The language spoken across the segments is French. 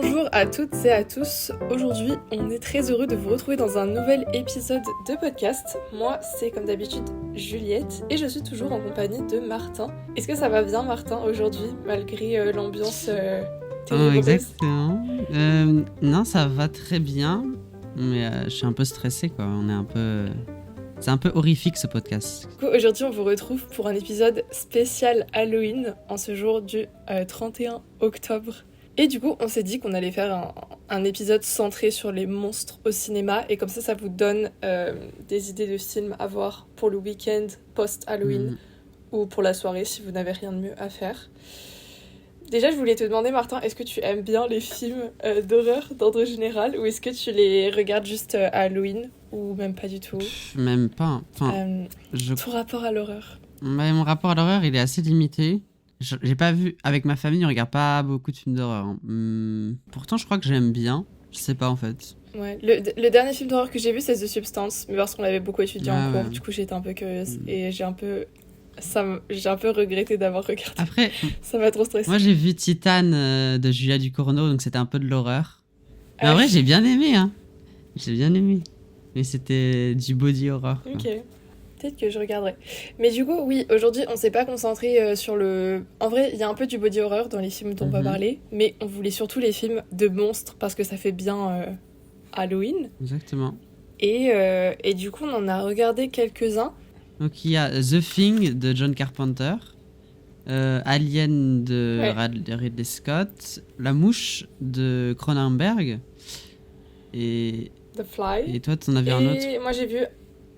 Bonjour à toutes et à tous. Aujourd'hui, on est très heureux de vous retrouver dans un nouvel épisode de podcast. Moi, c'est comme d'habitude Juliette et je suis toujours en compagnie de Martin. Est-ce que ça va bien, Martin, aujourd'hui, malgré l'ambiance ténébreuse? Exactement. Non, ça va très bien, mais je suis un peu stressé, quoi. C'est un peu horrifique, ce podcast. Du coup, aujourd'hui, on vous retrouve pour un épisode spécial Halloween en ce jour du 31 octobre. Et du coup, on s'est dit qu'on allait faire un épisode centré sur les monstres au cinéma. Et comme ça vous donne des idées de films à voir pour le week-end post-Halloween ou pour la soirée si vous n'avez rien de mieux à faire. Déjà, je voulais te demander, Martin, est-ce que tu aimes bien les films d'horreur d'ordre général ou est-ce que tu les regardes juste à Halloween ou même pas du tout? Même pas. Enfin, Ton rapport à l'horreur? Mon rapport à l'horreur, il est assez limité. J'ai pas vu... Avec ma famille, on regarde pas beaucoup de films d'horreur. Pourtant, je crois que j'aime bien. Je sais pas, en fait. Ouais, le dernier film d'horreur que j'ai vu, c'est The Substance, mais parce qu'on l'avait beaucoup étudié en cours. Du coup, j'étais un peu curieuse et j'ai un peu regretté d'avoir regardé. Après, ça m'a trop stressé. Moi, j'ai vu Titan de Julia Ducournau, donc c'était un peu de l'horreur. Mais en vrai, j'ai bien aimé, hein. J'ai bien aimé. Mais c'était du body horror. Ok. Peut-être que je regarderai. Mais du coup, oui, aujourd'hui, on s'est pas concentré sur le... En vrai, il y a un peu du body horror dans les films dont on va parler, mais on voulait surtout les films de monstres, parce que ça fait bien Halloween. Exactement. Et du coup, on en a regardé quelques-uns. Donc, il y a The Thing de John Carpenter, Alien de Ridley Scott, La Mouche de Cronenberg, et... The Fly. Et toi, t'en as vu un autre? Et moi, j'ai vu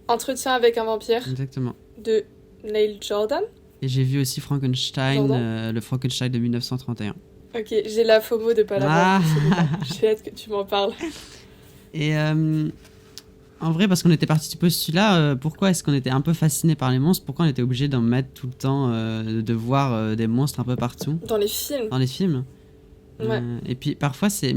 Entretien avec un vampire. Exactement. De Neil Jordan. Et j'ai vu aussi Frankenstein, le Frankenstein de 1931. Ok, j'ai la FOMO de pas l'avoir vu. J'ai hâte que tu m'en parles. Et en vrai, parce qu'on était parti du postulat, pourquoi est-ce qu'on était un peu fasciné par les monstres? Pourquoi on était obligé d'en mettre tout le temps, de voir des monstres un peu partout? Dans les films. Dans les films. Ouais. Et puis parfois, c'est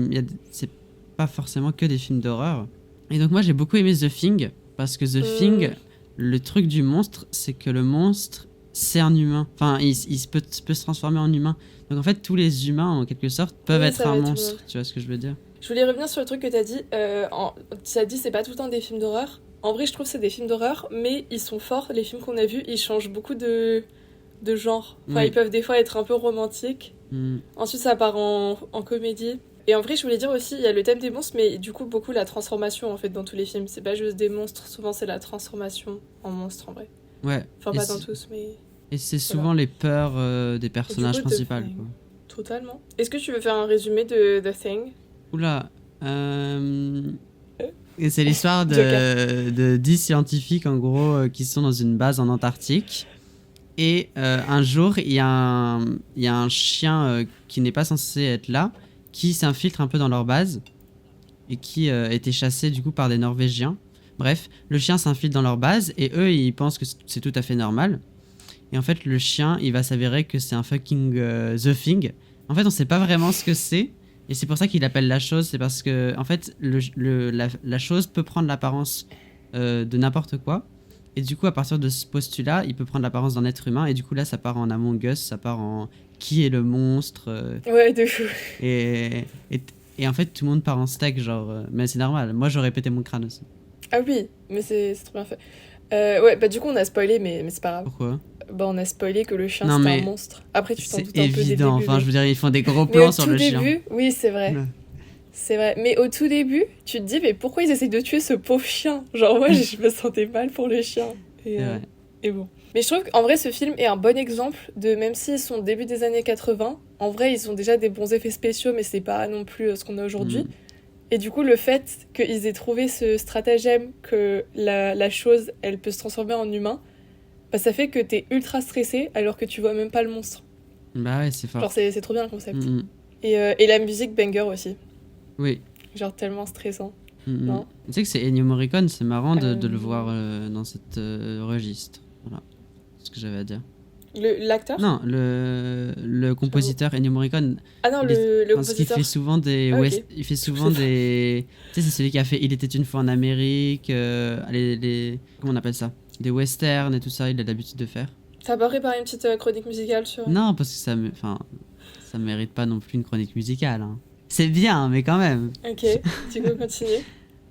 pas forcément que des films d'horreur. Et donc moi, j'ai beaucoup aimé The Thing. Parce que The Thing, le truc du monstre, c'est que le monstre, c'est un humain. Enfin, il peut se transformer en humain. Donc en fait, tous les humains, en quelque sorte, peuvent être un monstre. Tu vois ce que je veux dire? Je voulais revenir sur le truc que t'as dit. Tu as dit c'est pas tout le temps des films d'horreur. En vrai, je trouve que c'est des films d'horreur, mais ils sont forts. Les films qu'on a vus, ils changent beaucoup de genre. Enfin, ils peuvent des fois être un peu romantiques. Ensuite, ça part en comédie. Et en vrai, je voulais dire aussi, il y a le thème des monstres, mais du coup, beaucoup la transformation, en fait, dans tous les films. C'est pas juste des monstres, souvent, c'est la transformation en monstre, en vrai. Ouais. Enfin, pas dans tous, mais... Et c'est souvent les peurs des personnages principaux. Totalement. Est-ce que tu veux faire un résumé de The Thing? Oula. Et c'est l'histoire de 10 scientifiques, en gros, qui sont dans une base en Antarctique. Et un jour, il y a un chien qui n'est pas censé être là, qui s'infiltre un peu dans leur base et qui était chassé du coup par des Norvégiens. Bref, le chien s'infiltre dans leur base et eux, ils pensent que c'est tout à fait normal. Et en fait, le chien, il va s'avérer que c'est un fucking The Thing. En fait, on sait pas vraiment ce que c'est. Et c'est pour ça qu'il appelle la chose. C'est parce que, en fait, la chose peut prendre l'apparence de n'importe quoi. Et du coup, à partir de ce postulat, il peut prendre l'apparence d'un être humain. Et du coup, là, ça part en Among Us, ça part en qui est le monstre. Ouais, de fou. Et en fait, tout le monde part en steak, genre. Mais c'est normal. Moi, j'aurais pété mon crâne aussi. Ah oui, mais c'est trop bien fait. Ouais, bah du coup, on a spoilé, mais c'est pas grave. Pourquoi? Bah, on a spoilé que le chien, c'était un monstre. Après, tu t'en doutes un peu dès le début. C'est évident. Enfin, je veux dire, ils font des gros plans sur le chien. Mais au tout début, oui, c'est vrai. Ouais. C'est vrai. Mais au tout début, tu te dis, mais pourquoi ils essayent de tuer ce pauvre chien? Genre, moi, je me sentais mal pour le chien. Et bon. Mais je trouve qu'en vrai, ce film est un bon exemple de, même s'ils sont début des années 80, en vrai, ils ont déjà des bons effets spéciaux, mais c'est pas non plus ce qu'on a aujourd'hui. Et du coup, le fait qu'ils aient trouvé ce stratagème que la chose, elle peut se transformer en humain, bah, ça fait que t'es ultra stressé alors que tu vois même pas le monstre. Bah ouais, c'est fort. Genre, c'est trop bien le concept. Et la musique banger aussi. Oui. Genre, tellement stressant. Non. Tu sais que c'est Ennio Morricone, c'est marrant de le voir dans cette registre. Voilà. C'est ce que j'avais à dire. L'acteur? Non, le compositeur Ennio Morricone. Ah non, le compositeur. Parce qu'il fait souvent des... Il fait souvent des... Tu sais, c'est celui qui a fait Il était une fois en Amérique, comment on appelle ça? Des westerns et tout ça, il a l'habitude de faire. T'as pas préparé une petite chronique musicale sur... Non, parce que ça mérite pas non plus une chronique musicale. Hein. C'est bien, mais quand même. Ok, tu peux continuer.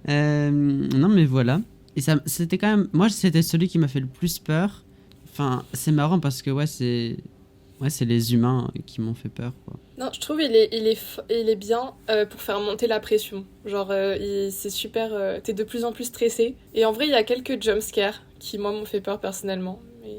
Non, mais voilà. Et ça, c'était quand même. Moi, c'était celui qui m'a fait le plus peur. Enfin, c'est marrant parce que, ouais, c'est les humains qui m'ont fait peur, quoi. Non, je trouve il est bien pour faire monter la pression. Genre, c'est super. T'es de plus en plus stressé. Et en vrai, il y a quelques jumpscares qui, moi, m'ont fait peur personnellement. Mais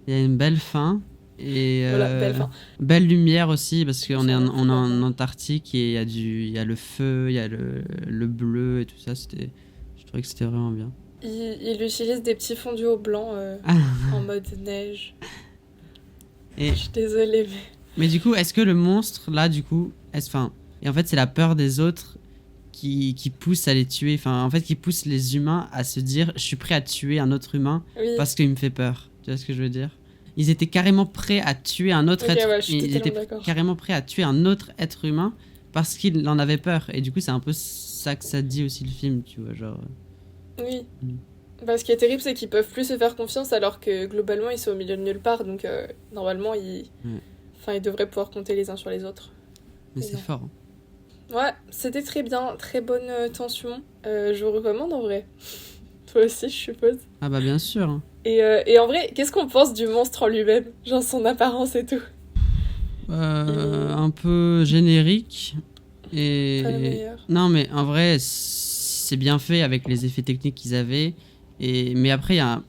Il y a une belle fin. Et voilà, belle fin. belle lumière aussi, parce qu'on est Ça, on est en complètement. Antarctique et il y a le feu, il y a le bleu et tout ça. Je trouvais que c'était vraiment bien. Il utilise des petits fondus au blanc en mode neige. Je Et, suis désolée, mais. mais du coup, est-ce que le monstre, là, du coup, enfin, et en fait, c'est la peur des autres qui pousse à les tuer. Enfin, en fait, qui pousse les humains à se dire, je suis prêt à tuer un autre humain Oui, parce qu'il me fait peur. Tu vois ce que je veux dire? Ils étaient carrément prêts à tuer un autre ok, être. ouais, je suis Ils étaient totalement d'accord. carrément prêts à tuer un autre être humain parce qu'il en avait peur. Et du coup, c'est un peu ça que ça dit aussi le film, tu vois, genre. Oui. Mm. Bah, ce qui est terrible, c'est qu'ils peuvent plus se faire confiance alors que globalement, ils sont au milieu de nulle part. Donc, normalement, Ouais. enfin, ils devraient pouvoir compter les uns sur les autres. Mais Mais c'est non. fort, hein. Ouais, c'était très bien, très bonne tension. Je vous recommande en vrai. Toi aussi, je suppose. Ah bah bien sûr, hein. Et en vrai, qu'est-ce qu'on pense du monstre en lui-même? Genre son apparence et tout. Il est Un peu générique. pas le Et meilleur. non, mais en vrai, c'est bien fait avec les effets techniques qu'ils avaient. Mais après, enfin,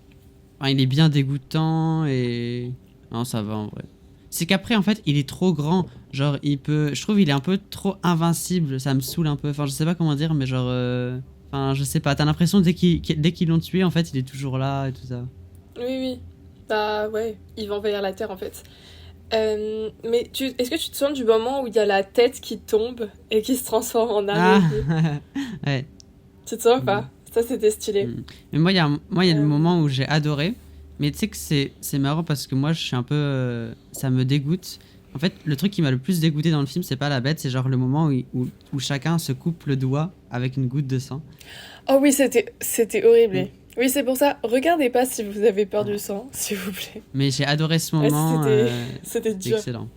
il est bien dégoûtant et non, ça va en vrai. C'est qu'après, en fait, il est trop grand. Genre, je trouve il est un peu trop invincible. Ça me saoule un peu. Enfin, je sais pas comment dire, mais genre, enfin, je sais pas. T'as l'impression dès qu'ils l'ont tué, en fait, il est toujours là et tout ça. Oui, oui. Bah ouais, il va envahir la Terre en fait. Mais est-ce que tu te souviens du moment où il y a la tête qui tombe et qui se transforme en Ah, araignée? ouais. Tu te souviens ou Mm. pas? Ça, c'était stylé. Mm. Mais moi, il y a le Euh, moment où j'ai adoré. Mais tu sais que c'est marrant parce que moi, je suis un peu. Ça me dégoûte. En fait, le truc qui m'a le plus dégoûté dans le film, c'est pas la bête, c'est genre le moment où chacun se coupe le doigt avec une goutte de sang. Oh oui, c'était horrible. Mm. Oui, c'est pour ça. Regardez pas si vous avez peur du Ouais. sang, s'il vous plaît. Mais j'ai adoré ce Ouais, moment. c'était C'était dur. excellent.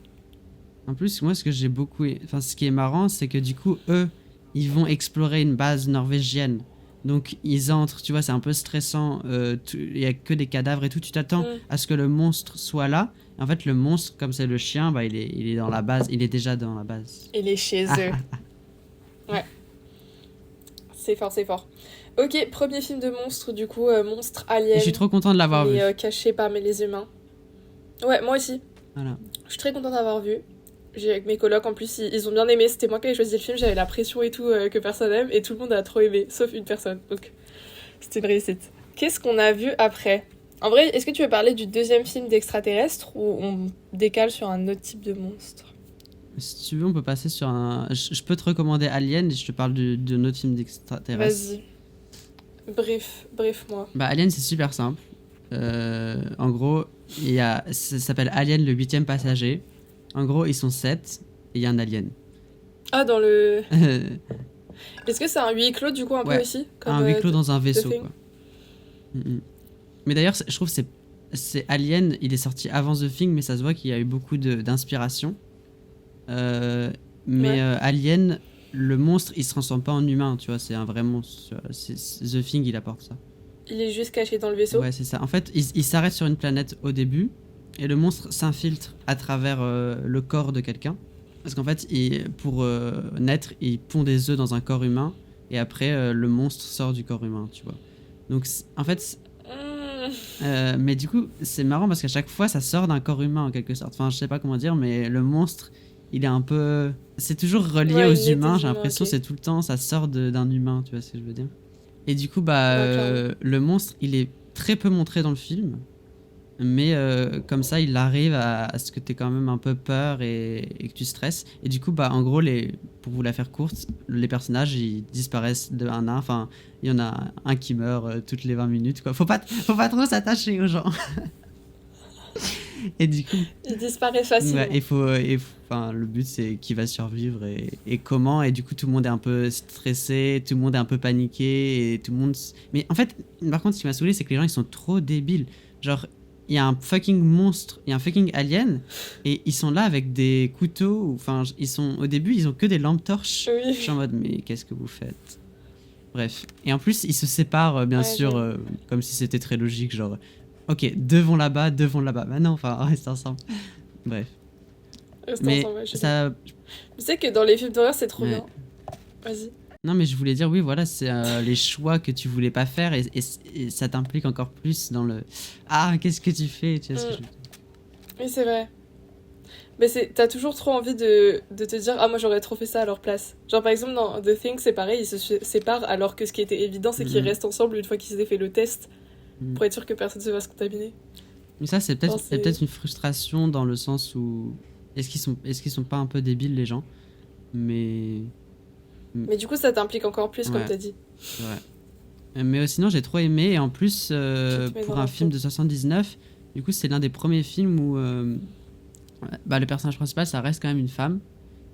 En plus, moi, ce que j'ai beaucoup. Enfin, ce qui est marrant, c'est que du coup, eux, ils vont explorer une base norvégienne. Donc, ils entrent, tu vois, c'est un peu stressant. Il y a que des cadavres et tout. Tu t'attends Mm. à ce que le monstre soit là. En fait, le monstre, comme c'est le chien, bah, il est dans la base. Il est déjà dans la base. Il est chez Ah, eux. Ouais, c'est fort, c'est fort. Ok, premier film de monstre, du coup, monstre et je alien, suis trop content de l'avoir vu. mais caché parmi les humains. Ouais, moi aussi. Voilà. Je suis très contente d'avoir vu. J'ai avec mes colocs en plus, ils ont bien aimé. C'était moi qui avais choisi le film, j'avais la pression et tout que personne aime, et tout le monde a trop aimé, sauf une personne. Donc c'était une réussite. Qu'est-ce qu'on a vu après? En vrai, est-ce que tu veux parler du deuxième film d'extraterrestre ou on décale sur un autre type de monstre? Si tu veux, on peut passer sur un. Je peux te recommander Alien et je te parle de notre film d'extraterrestre. Vas-y. Bref, moi. Bah, Alien, c'est super simple. En gros, ça s'appelle Alien le huitième passager. En gros, ils sont 7 et il y a un alien. Ah, dans le. Est-ce que c'est un huis clos du coup un peu Ouais, aussi comme un huis clos dans un The vaisseau, Thing? quoi. Mais d'ailleurs, je trouve que c'est Alien, il est sorti avant The Thing, mais ça se voit qu'il y a eu beaucoup d'inspiration. Mais Ouais. Alien, le monstre, il se transforme pas en humain, tu vois, c'est un vrai monstre. Tu vois. The Thing, il apporte ça. Il est juste caché dans le vaisseau. Ouais, c'est ça. En fait, il s'arrête sur une planète au début, et le monstre s'infiltre à travers le corps de quelqu'un. Parce qu'en fait, pour naître, il pond des œufs dans un corps humain, et après, le monstre sort du corps humain, tu vois. Donc, en fait, mais du coup, c'est marrant parce qu'à chaque fois, ça sort d'un corps humain en quelque sorte. Enfin, je sais pas comment dire, mais le monstre, il est un peu. C'est toujours relié Ouais, aux il naît humains, des j'ai humains, l'impression, ok. c'est tout le temps, ça sort d'un humain, tu vois ce que je veux dire. Et du coup, bah, Ouais, clairement. le monstre, il est très peu montré dans le film, mais comme ça, il arrive à ce que tu aies quand même un peu peur et que tu stresses. Et du coup, bah, en gros, pour vous la faire courte, les personnages, ils disparaissent de un à un. Enfin, il y en a un qui meurt toutes les 20 minutes, quoi. Faut pas trop s'attacher aux gens. Et du coup, Il disparaît facilement. ouais, enfin, le but c'est qui va survivre et comment. Et du coup, tout le monde est un peu stressé, tout le monde est un peu paniqué. Et tout le monde. Mais en fait, par contre, ce qui m'a saoulé, c'est que les gens ils sont trop débiles. Genre, il y a un fucking monstre, il y a un fucking alien, et ils sont là avec des couteaux, enfin, au début, ils ont que des lampes torches. Oui. Je suis en mode, mais qu'est-ce que vous faites? Bref. Et en plus, ils se séparent, bien sûr, comme si c'était très logique, genre, ok, deux vont là-bas. Bah non, enfin, reste ensemble. Bref. Reste Mais ensemble, ça... Tu sais que dans les films d'horreur, c'est trop bien. Vas-y. Non, mais je voulais dire, oui, voilà, c'est les choix que tu voulais pas faire et ça t'implique encore plus dans le... Ah, qu'est-ce que tu fais, tu vois ce que je veux dire. Oui, c'est vrai. Mais t'as toujours trop envie de te dire, ah, moi j'aurais trop fait ça à leur place. Genre, par exemple, dans The Thing, c'est pareil, ils se séparent alors que ce qui était évident, c'est qu'ils restent ensemble une fois qu'ils aient fait le test pour être sûr que personne ne se va se contaminer. Mais ça, c'est peut-être une frustration dans le sens où... Est-ce qu'ils sont pas un peu débiles, les gens? Mais du coup, ça t'implique encore plus, comme t'as dit. Ouais. Mais sinon, j'ai trop aimé. Et en plus, pour un film de 79, du coup, c'est l'un des premiers films où le personnage principal, ça reste quand même une femme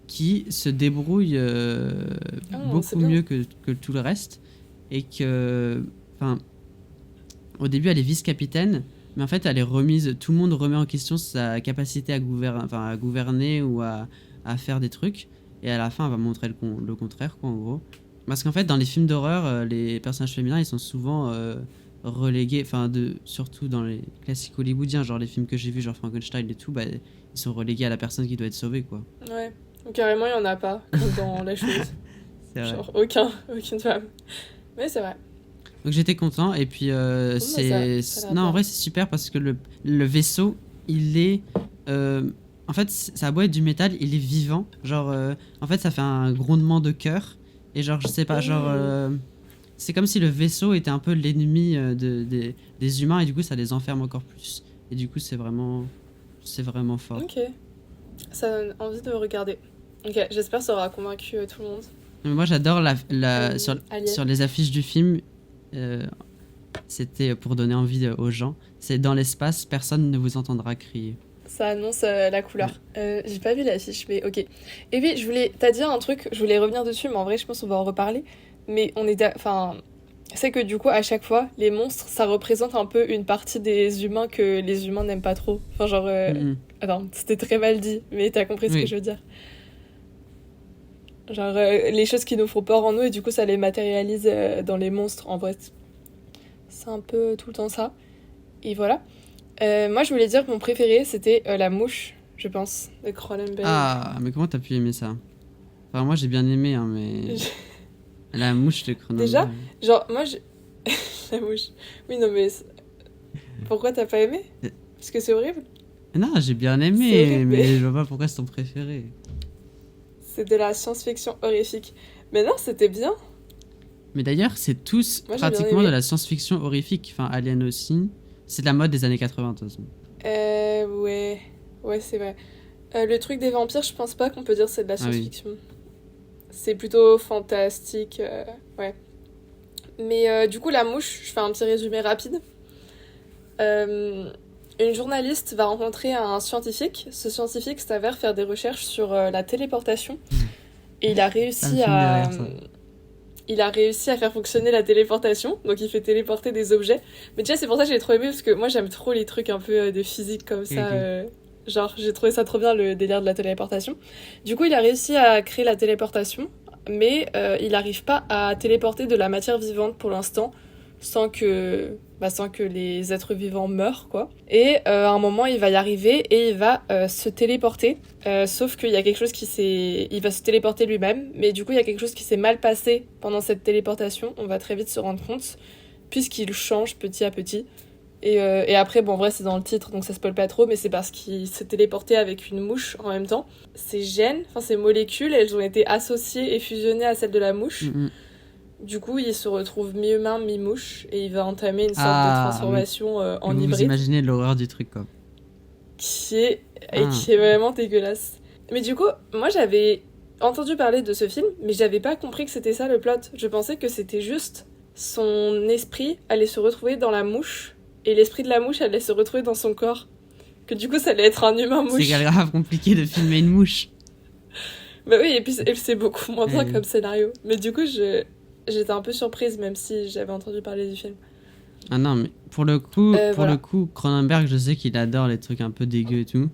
qui se débrouille beaucoup mieux que tout le reste. Et que... Enfin, au début, elle est vice-capitaine. Mais en fait, elle est remise... Tout le monde remet en question sa capacité à gouverner ou à faire des trucs. Et à la fin, elle va montrer le contraire, quoi, en gros. Parce qu'en fait, dans les films d'horreur, les personnages féminins, ils sont souvent relégués, surtout dans les classiques hollywoodiens, genre les films que j'ai vus, genre Frankenstein et tout, bah, ils sont relégués à la personne qui doit être sauvée, quoi. Ouais, ou carrément, il n'y en a pas, comme dans La Chose. C'est vrai. Genre, aucune femme. Mais c'est vrai. Donc j'étais content, et puis non, en vrai, c'est super parce que le vaisseau, il est... En fait, ça a beau être du métal, il est vivant. Genre, en fait, ça fait un grondement de cœur. Et genre, je sais pas, c'est comme si le vaisseau était un peu l'ennemi des humains. Et du coup, ça les enferme encore plus. Et du coup, c'est vraiment fort. Ok. Ça donne envie de regarder. Ok, j'espère que ça aura convaincu tout le monde. Mais moi, j'adore sur les affiches du film. C'était pour donner envie aux gens. C'est dans l'espace, personne ne vous entendra crier. Ça annonce la couleur. J'ai pas vu l'affiche, mais ok. Et oui, t'as dit un truc, je voulais revenir dessus, mais en vrai, je pense qu'on va en reparler. Mais c'est que du coup, à chaque fois, les monstres, ça représente un peu une partie des humains que les humains n'aiment pas trop. Enfin, genre... Attends, c'était très mal dit, mais t'as compris ce que je veux dire. Genre, les choses qui nous font peur en nous, et du coup, ça les matérialise dans les monstres, en vrai. C'est un peu tout le temps ça. Et voilà. Moi, je voulais dire que mon préféré, c'était La Mouche, je pense, de Cronenberg. Ah, mais comment t'as pu aimer ça? Enfin, moi, j'ai bien aimé, hein, mais... La Mouche de Cronenberg. Déjà, genre, moi, La Mouche. Oui, non, mais... Pourquoi t'as pas aimé? Parce que c'est horrible? Non, j'ai bien aimé, mais je vois pas pourquoi c'est ton préféré. C'est de la science-fiction horrifique. Mais non, c'était bien. Mais d'ailleurs, c'est tous pratiquement de la science-fiction horrifique. Enfin, Alien aussi. C'est de la mode des années 80, de toute façon. Ouais. Ouais, c'est vrai. Le truc des vampires, je pense pas qu'on peut dire que c'est de la science-fiction. Oui. C'est plutôt fantastique, ouais. Mais du coup, La Mouche, je fais un petit résumé rapide. Une journaliste va rencontrer un scientifique. Ce scientifique s'avère faire des recherches sur la téléportation. Et il a réussi à faire fonctionner la téléportation. Donc il fait téléporter des objets. Mais déjà, c'est pour ça que j'ai trop aimé, parce que moi, j'aime trop les trucs un peu de physique comme ça. Genre, j'ai trouvé ça trop bien, le délire de la téléportation. Du coup, il a réussi à créer la téléportation. Mais il n'arrive pas à téléporter de la matière vivante pour l'instant, sans que les êtres vivants meurent, quoi. Et à un moment, il va y arriver et il va se téléporter. Sauf qu'il y a quelque chose il va se téléporter lui-même, mais du coup, il y a quelque chose qui s'est mal passé pendant cette téléportation. On va très vite se rendre compte, puisqu'il change petit à petit. Et après, bon, en vrai, c'est dans le titre, donc ça spoil pas trop, mais c'est parce qu'il s'est téléporté avec une mouche en même temps. Ces gènes, ces molécules, elles ont été associées et fusionnées à celles de la mouche. Du coup, il se retrouve mi-humain, mi-mouche, et il va entamer une sorte de transformation en hybride. Vous imaginez l'horreur du truc, quoi. Qui est vraiment dégueulasse. Mais du coup, moi, j'avais entendu parler de ce film, mais j'avais pas compris que c'était ça le plot. Je pensais que c'était juste son esprit allait se retrouver dans la mouche, et l'esprit de la mouche allait se retrouver dans son corps. Que du coup, ça allait être un humain mouche. C'est grave compliqué de filmer une mouche. Bah oui, et puis c'est beaucoup moins bien comme scénario. Mais du coup, j'étais un peu surprise, même si j'avais entendu parler du film. Ah non, mais pour le coup, Voilà. Cronenberg, je sais qu'il adore les trucs un peu dégueux et tout.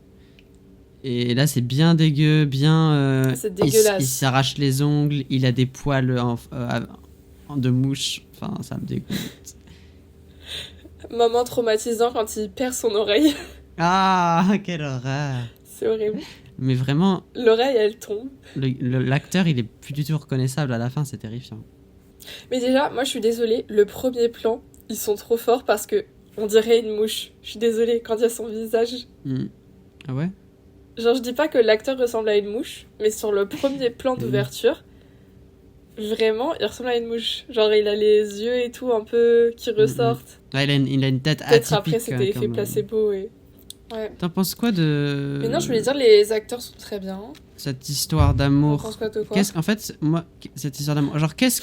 Et là, c'est bien dégueu, bien. C'est Il dégueulasse. s'arrache les ongles, il a des poils de mouche. Enfin, ça me dégoûte. Moment traumatisant quand il perd son oreille. Ah, quelle horreur! C'est horrible. Mais vraiment, L'oreille, elle tombe. l'acteur, il est plus du tout reconnaissable à la fin, c'est terrifiant. Mais déjà, moi je suis désolée, le premier plan, ils sont trop forts parce que on dirait une mouche. Je suis désolée, quand il y a son visage. Hmm. Ah ouais? Genre, je dis pas que l'acteur ressemble à une mouche, mais sur le premier plan d'ouverture, vraiment, il ressemble à une mouche. Genre, il a les yeux et tout un peu qui ressortent. Ouais, il a une tête Peut-être après, atypique. c'était effet placebo et. Ouais. T'en penses quoi de. Mais non, je voulais dire, les acteurs sont très bien. Cette histoire T'en d'amour. penses quoi, toi, quoi? En fait, moi, cette histoire d'amour. Genre, qu'est-ce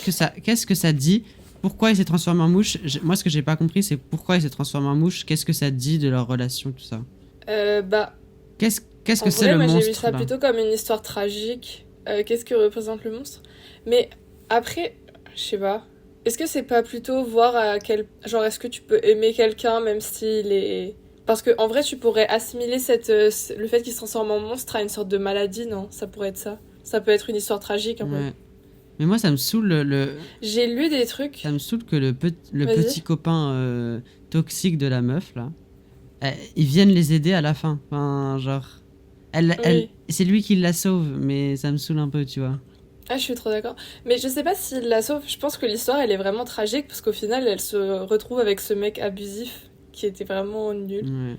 que ça dit? Pourquoi il s'est transformé en mouche? Moi, ce que j'ai pas compris, c'est pourquoi il s'est transformé en mouche. Qu'est-ce que ça dit de leur relation, tout ça? Bah, Qu'est-ce en que c'est vrai, le moi j'ai vu monstre ça là? plutôt comme une histoire tragique. Qu'est-ce que représente le monstre? Mais après, je sais pas. Est-ce que c'est pas plutôt voir à quel. Genre, est-ce que tu peux aimer quelqu'un même s'il est. Parce que en vrai, tu pourrais assimiler le fait qu'il se transforme en monstre à une sorte de maladie, non? Ça pourrait être ça. Ça peut être une histoire tragique un peu. Ouais. Mais moi, ça me saoule J'ai lu des trucs. ça me saoule que le Vas-y. petit copain toxique de la meuf là, ils viennent les aider à la fin. Enfin, genre, Oui. c'est lui qui la sauve, mais ça me saoule un peu, tu vois. Ah, je suis trop d'accord. Mais je sais pas s'il la sauve. Je pense que l'histoire, elle est vraiment tragique parce qu'au final, elle se retrouve avec ce mec abusif qui était vraiment nul. Ouais.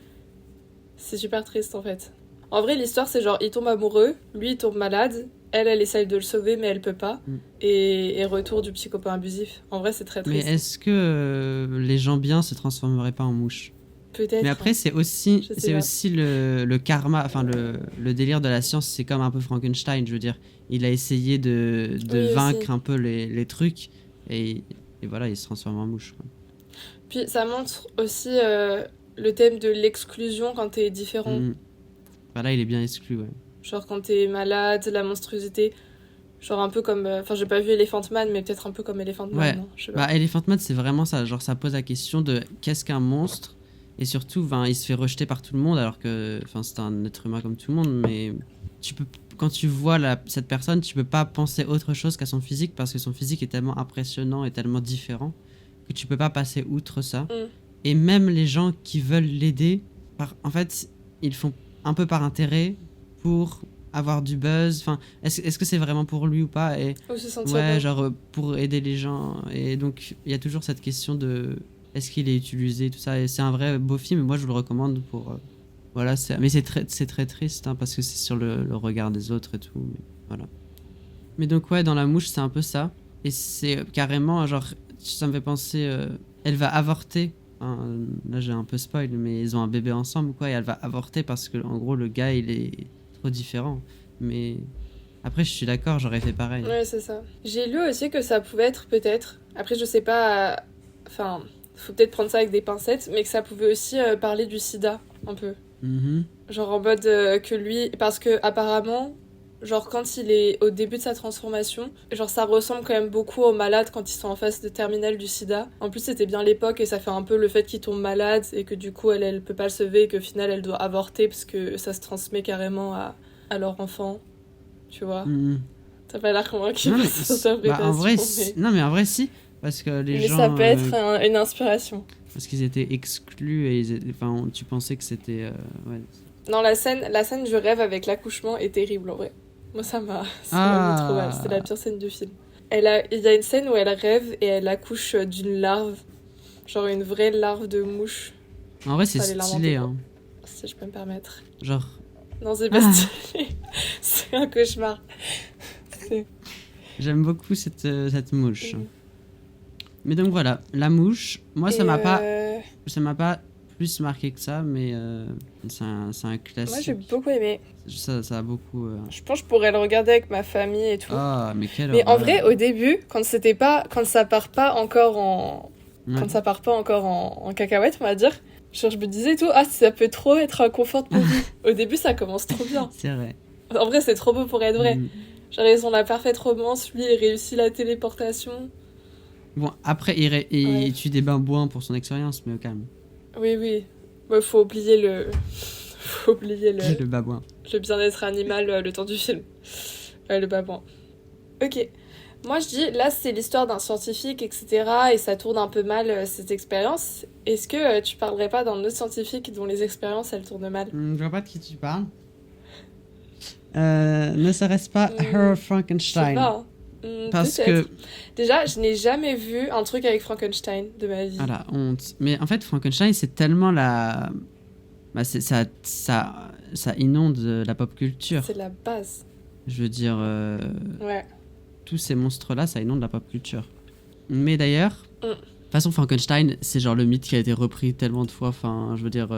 C'est super triste en fait. En vrai, l'histoire, c'est genre, il tombe amoureux, lui, il tombe malade, elle essaye de le sauver, mais elle peut pas. Mm. Et retour du petit copain abusif. En vrai, c'est très Mais triste. est-ce que les gens bien se transformeraient pas en mouches? Peut-être. Mais après, c'est aussi, Je sais pas. le karma, enfin le délire de la science, c'est comme un peu Frankenstein, je veux dire. Il a essayé de Oui, vaincre aussi. un peu les trucs, et voilà, il se transforme en mouche, quoi. Puis ça montre aussi le thème de l'exclusion quand t'es différent. Mm. Voilà, il est bien exclu, ouais. Genre quand t'es malade, la monstruosité. Genre un peu comme. Enfin, j'ai pas vu Elephant Man, mais peut-être un peu comme Elephant Man, Ouais, non? Je sais pas. bah Elephant Man, c'est vraiment ça. Genre, ça pose la question de qu'est-ce qu'un monstre, et surtout, ben, il se fait rejeter par tout le monde, alors que, enfin, c'est un être humain comme tout le monde, mais quand tu vois cette personne, tu peux pas penser autre chose qu'à son physique, parce que son physique est tellement impressionnant et tellement différent que tu peux pas passer outre ça. Mm. Et même les gens qui veulent l'aider, en fait, ils font un peu par intérêt pour avoir du buzz. Enfin, est-ce que c'est vraiment pour lui ou pas? Et Ou se sentir ouais, bien. genre pour aider les gens. Et donc, il y a toujours cette question de est-ce qu'il est utilisé, tout ça. Et c'est un vrai beau film, et moi je vous le recommande pour. Voilà, mais c'est très triste, hein, parce que c'est sur le regard des autres et tout. Mais voilà. Mais donc, ouais, dans La Mouche, c'est un peu ça. Et c'est carrément, genre, ça me fait penser. Elle va avorter. Hein, là, j'ai un peu spoil, mais ils ont un bébé ensemble, quoi. Et elle va avorter parce que, en gros, le gars, il est trop différent. Mais après, je suis d'accord, j'aurais fait pareil. Ouais, c'est ça. J'ai lu aussi que ça pouvait être peut-être. Après, je sais pas. Enfin, faut peut-être prendre ça avec des pincettes, mais que ça pouvait aussi parler du sida, un peu. Mhm. Genre en mode que lui. Parce que apparemment, genre quand il est au début de sa transformation, genre ça ressemble quand même beaucoup aux malades quand ils sont en phase de terminale du sida. En plus, c'était bien l'époque et ça fait un peu le fait qu'il tombe malade et que du coup elle peut pas le sauver et qu'au final elle doit avorter parce que ça se transmet carrément à leur enfant. Tu vois? Mhm. T'as pas l'air convaincu Non, par mais, cette interprétation. en vrai, mais... non, mais en vrai, si. Parce que les mais gens. ça peut être une inspiration. Parce qu'ils étaient exclus et enfin, tu pensais que c'était. Ouais. Non, la scène du rêve avec l'accouchement est terrible en vrai. Moi, ça m'a mis trop mal. C'était la pire scène du film. Il y a une scène où elle rêve et elle accouche d'une larve. Genre une vraie larve de mouche. En vrai, c'est Fallait stylé, l'inventer, quoi. hein. Si je peux me permettre. Genre. Non, c'est pas stylé. C'est un cauchemar. J'aime beaucoup cette mouche. Mhm. Mais donc voilà, la mouche, moi Et ça m'a pas plus marqué que ça, mais c'est un classique. moi, j'ai beaucoup aimé. Ça a beaucoup. Je pense que je pourrais le regarder avec ma famille et tout. Ah, mais quelle Mais en horreur. vrai, au début, quand ça part pas encore en, Ouais. quand ça part pas encore en cacahuète, on va dire. Genre, je me disais tout, ah, ça peut trop être un confort movie. Au début, ça commence trop bien. C'est vrai. En vrai, c'est trop beau pour être vrai. Mm. Genre, ils ont la parfaite romance, lui, il réussit la téléportation. Bon, après, il tue des babouins pour son expérience, mais au calme. Oui, oui. Bah, faut oublier faut oublier Le babouin. le bien-être animal le temps du film. Le babouin. Ok. Moi, je dis, là, c'est l'histoire d'un scientifique, etc. Et ça tourne un peu mal, cette expérience. Est-ce que tu parlerais pas d'un autre scientifique dont les expériences, elles tournent mal? Je vois pas de qui tu parles. Ne serait-ce pas Her Je sais Frankenstein? pas. Parce Peut-être. que... Déjà, je n'ai jamais vu un truc avec Frankenstein de ma vie. Ah la honte. Mais en fait, Frankenstein, c'est tellement la... Bah, ça inonde la pop culture. C'est la base. Je veux dire, Ouais. tous ces monstres-là, ça inonde la pop culture. Mais d'ailleurs, Mm. de toute façon, Frankenstein, c'est genre le mythe qui a été repris tellement de fois. Enfin, je veux dire,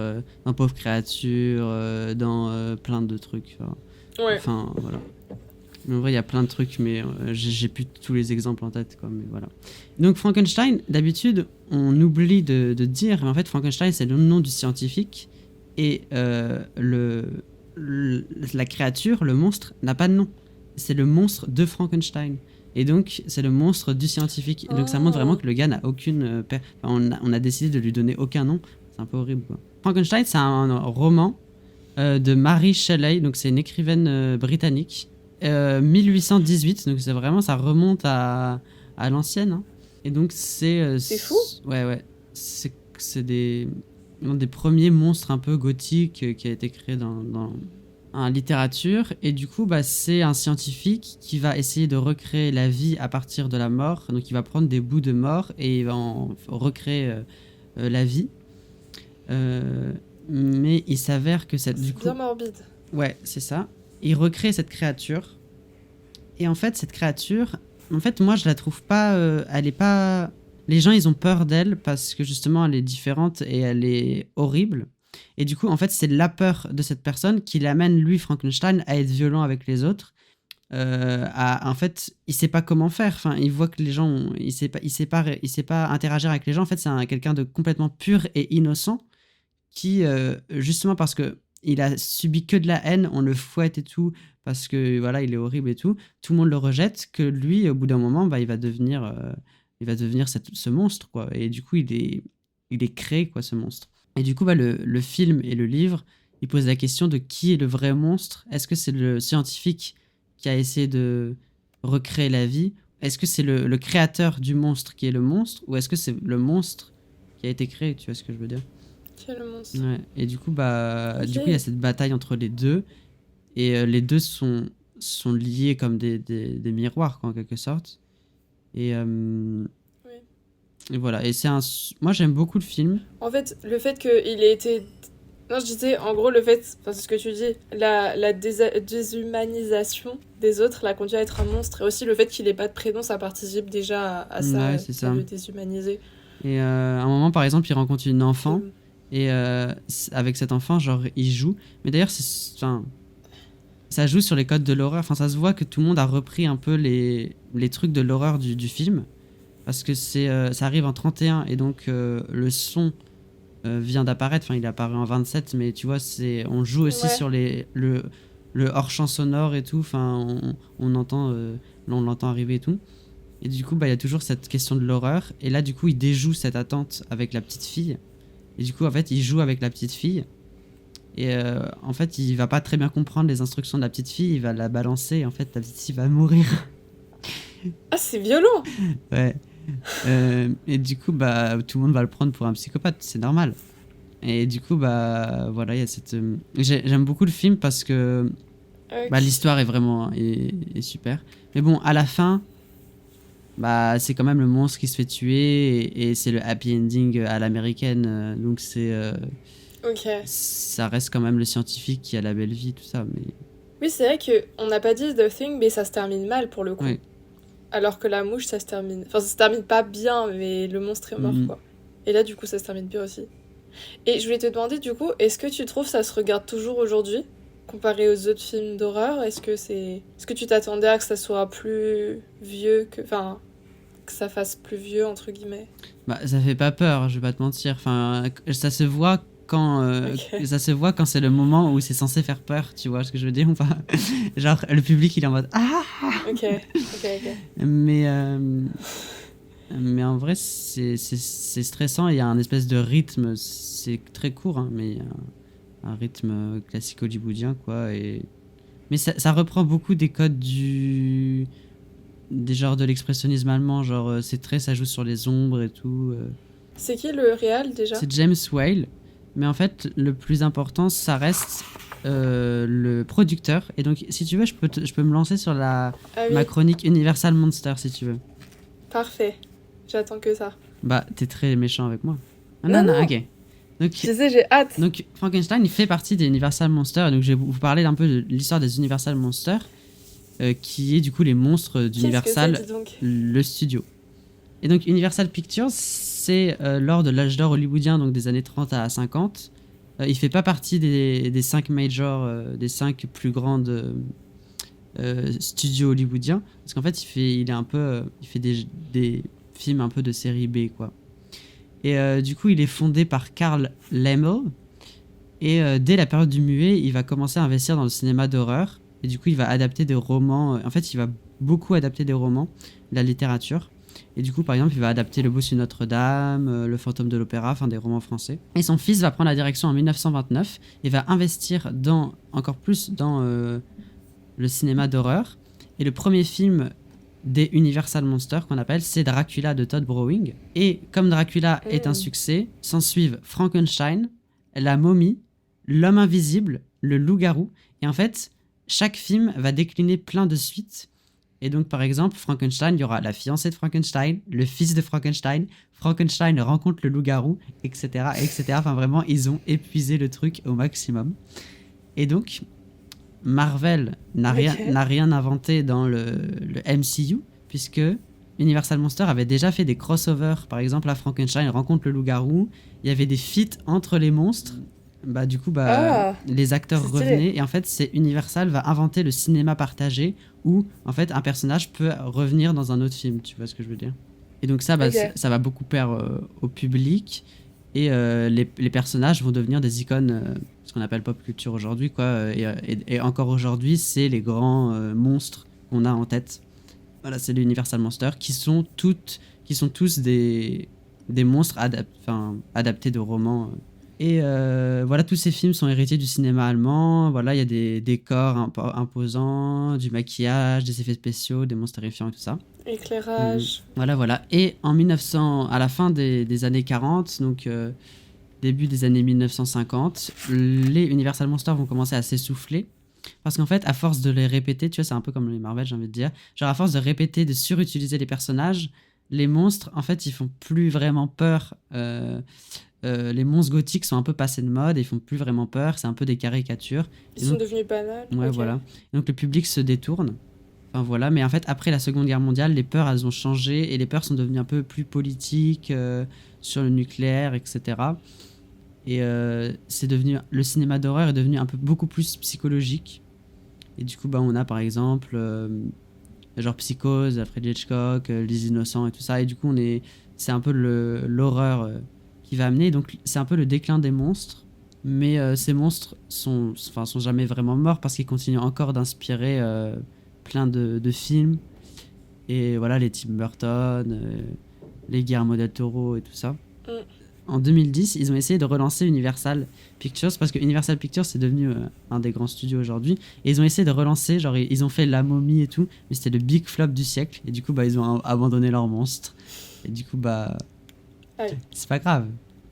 dans Pauvre Créature, dans plein de trucs. Ouais. Enfin, voilà. Mais en vrai, il y a plein de trucs, mais j'ai plus tous les exemples en tête, quoi. Mais voilà. Donc, Frankenstein, d'habitude, on oublie de dire, mais en fait, Frankenstein, c'est le nom du scientifique. Et la créature, le monstre, n'a pas de nom. C'est le monstre de Frankenstein. Et donc, c'est le monstre du scientifique. Et donc, ça montre vraiment que le gars n'a aucune... on a décidé de lui donner aucun nom. C'est un peu horrible, quoi. Frankenstein, c'est un roman de Mary Shelley. Donc, c'est une écrivaine britannique. 1818. Donc, c'est vraiment... Ça remonte à l'ancienne. Hein. Et donc, c'est fou. Ouais. C'est un des premiers monstres un peu gothiques qui a été créé dans en littérature. Et du coup, bah, c'est un scientifique qui va essayer de recréer la vie à partir de la mort. Donc, il va prendre des bouts de mort et il va en recréer la vie. Mais il s'avère que C'est bien morbide. Ouais, c'est ça. Il recrée cette créature. Et en fait, cette créature, en fait, moi, je la trouve pas... elle est pas... Les gens, ils ont peur d'elle parce que justement, elle est différente et elle est horrible. Et du coup, en fait, c'est la peur de cette personne qui l'amène, lui, Frankenstein, à être violent avec les autres. En fait, il sait pas comment faire. Enfin, il voit que les gens, il sait pas interagir avec les gens. En fait, c'est quelqu'un de complètement pur et innocent qui, justement parce que il a subi que de la haine, on le fouette et tout, parce que voilà, il est horrible et tout. Tout le monde le rejette. Que lui, au bout d'un moment, bah, il va devenir ce monstre, quoi. Et du coup, il est créé, quoi, ce monstre. Et du coup, bah, le film et le livre, ils posent la question de qui est le vrai monstre. Est-ce que c'est le scientifique qui a essayé de recréer la vie? Est-ce que c'est le créateur du monstre qui est le monstre? Ou est-ce que c'est le monstre qui a été créé? Tu vois ce que je veux dire? Qui est le monstre? Ouais. Et du coup, bah, Ok. du coup, il y a cette bataille entre les deux. Et les deux sont liés comme des miroirs, quoi, en quelque sorte. Et... Oui. Et voilà, et moi j'aime beaucoup le film. En fait, le fait qu'il ait été... Non, je disais, en gros, le fait, enfin, c'est ce que tu dis, la déshumanisation des autres l'a conduit à être un monstre. Et aussi le fait qu'il ait pas de prénom, ça participe déjà à ça, Ouais, c'est ça. le déshumaniser. Et à un moment, par exemple, il rencontre une enfant. Et avec cet enfant, genre, il joue. Mais d'ailleurs, ça joue sur les codes de l'horreur. Enfin, ça se voit que tout le monde a repris un peu les trucs de l'horreur du film. Parce que ça arrive en 31 et donc le son vient d'apparaître. Enfin, il est apparu en 27, mais tu vois, on joue aussi sur le hors-champ sonore et tout. Enfin, on entend, on l'entend arriver et tout. Et du coup, bah, il y a toujours cette question de l'horreur. Et là, du coup, il déjoue cette attente avec la petite fille. Et du coup, en fait, il joue avec la petite fille. Et en fait, il va pas très bien comprendre les instructions de la petite fille. Il va la balancer. Et en fait, la petite fille va mourir. Ah, c'est violent! Ouais. Et du coup, bah, tout le monde va le prendre pour un psychopathe, c'est normal. Et du coup, bah, voilà, il y a cette. J'aime beaucoup le film parce que bah, l'histoire est vraiment est super. Mais bon, à la fin, bah, c'est quand même le monstre qui se fait tuer et c'est le happy ending à l'américaine. Donc c'est. Ok. Ça reste quand même le scientifique qui a la belle vie, tout ça. Mais... Oui, c'est vrai qu'on n'a pas dit The Thing, mais ça se termine mal pour le coup. Oui. Alors que la mouche, ça se termine... Enfin, ça se termine pas bien, mais le monstre est mort, quoi. Et là, du coup, ça se termine bien aussi. Et je voulais te demander, du coup, est-ce que tu trouves ça se regarde toujours aujourd'hui, comparé aux autres films d'horreur? Est-ce que tu t'attendais à que ça soit plus vieux que... Enfin, que ça fasse plus vieux, entre guillemets? Bah, ça fait pas peur, je vais pas te mentir. Enfin, ça se voit ça se voit quand c'est le moment où c'est censé faire peur, tu vois ce que je veux dire ou pas? Genre le public il est en mode ah. Ok. Mais mais en vrai, c'est stressant. Il y a un espèce de rythme. C'est très court, hein, mais il y a un rythme classique hollywoodien, quoi. Mais ça reprend beaucoup des codes des genres de l'expressionnisme allemand. Genre, c'est très, ça joue sur les ombres et tout. C'est qui le réal déjà? C'est James Whale. Mais en fait, le plus important, ça reste le producteur. Et donc, si tu veux, je peux me lancer sur ma chronique Universal Monster, si tu veux. Parfait. J'attends que ça. Bah, t'es très méchant avec moi. Non, ok. Donc, je sais, j'ai hâte. Donc, Frankenstein, il fait partie des Universal Monsters. Et donc, je vais vous parler un peu de l'histoire des Universal Monsters, qui est du coup les monstres d'Universal, le studio. Et donc, Universal Pictures, c'est lors de l'âge d'or hollywoodien, donc des années 30 à 50. Il fait pas partie des 5 majors, des 5 plus grandes studios hollywoodiens. Parce qu'en fait, il fait des films un peu de série B, quoi. Et du coup, il est fondé par Carl Laemmle. Et dès la période du muet, il va commencer à investir dans le cinéma d'horreur. Et du coup, il va adapter des romans. En fait, il va beaucoup adapter des romans, de la littérature. Et du coup, par exemple, il va adapter Le Bossu de Notre-Dame, Le Fantôme de l'Opéra, enfin des romans français. Et son fils va prendre la direction en 1929 et va investir encore plus dans le cinéma d'horreur. Et le premier film des Universal Monsters qu'on appelle, c'est Dracula de Todd Browning. Et comme Dracula est un succès, s'ensuivent Frankenstein, La Momie, L'Homme Invisible, Le Loup-Garou. Et en fait, chaque film va décliner plein de suites. Et donc, par exemple, Frankenstein, il y aura la fiancée de Frankenstein, le fils de Frankenstein, Frankenstein rencontre le loup-garou, etc., etc. Enfin, vraiment, ils ont épuisé le truc au maximum. Et donc, Marvel n'a rien inventé dans le MCU, puisque Universal Monsters avait déjà fait des crossovers. Par exemple, à Frankenstein rencontre le loup-garou. Il y avait des feats entre les monstres. Bah, du coup, les acteurs revenaient. Et en fait, Universal va inventer le cinéma partagé où, en fait, un personnage peut revenir dans un autre film. Tu vois ce que je veux dire? Et donc ça va beaucoup plaire au public. Et les personnages vont devenir des icônes, ce qu'on appelle pop culture aujourd'hui, quoi. Et encore aujourd'hui, c'est les grands monstres qu'on a en tête. Voilà, c'est les Universal Monsters qui sont tous des monstres adaptés de romans. Et voilà, tous ces films sont héritiers du cinéma allemand. Voilà, il y a des décors imposants, du maquillage, des effets spéciaux, des monstres terrifiants et tout ça. Éclairage. Voilà. Et à la fin des années 40, donc début des années 1950, les Universal Monsters vont commencer à s'essouffler. Parce qu'en fait, à force de les répéter, tu vois, c'est un peu comme les Marvel, j'ai envie de dire. Genre, à force de répéter, de surutiliser les personnages, les monstres, en fait, ils font plus vraiment peur. Les monstres gothiques sont un peu passés de mode et ils font plus vraiment peur. C'est un peu des caricatures. Ils sont devenus banals. Ouais, voilà. Donc, le public se détourne. Enfin voilà, mais en fait, après la Seconde Guerre mondiale, les peurs, elles ont changé et les peurs sont devenues un peu plus politiques sur le nucléaire, etc. Et le cinéma d'horreur est devenu beaucoup plus psychologique. Et du coup, on a par exemple genre Psychose, Alfred Hitchcock, Les Innocents et tout ça. Et du coup, c'est un peu l'horreur qui va amener. Donc, c'est un peu le déclin des monstres. Mais ces monstres sont jamais vraiment morts parce qu'ils continuent encore d'inspirer plein de films. Et voilà, les Tim Burton, les Guillermo del Toro et tout ça. En 2010, ils ont essayé de relancer Universal Pictures parce que Universal Pictures c'est devenu un des grands studios aujourd'hui. Et ils ont essayé de relancer, genre ils ont fait La Momie et tout, mais c'était le big flop du siècle. Et du coup, ils ont abandonné leurs monstres. Et du coup, c'est pas grave.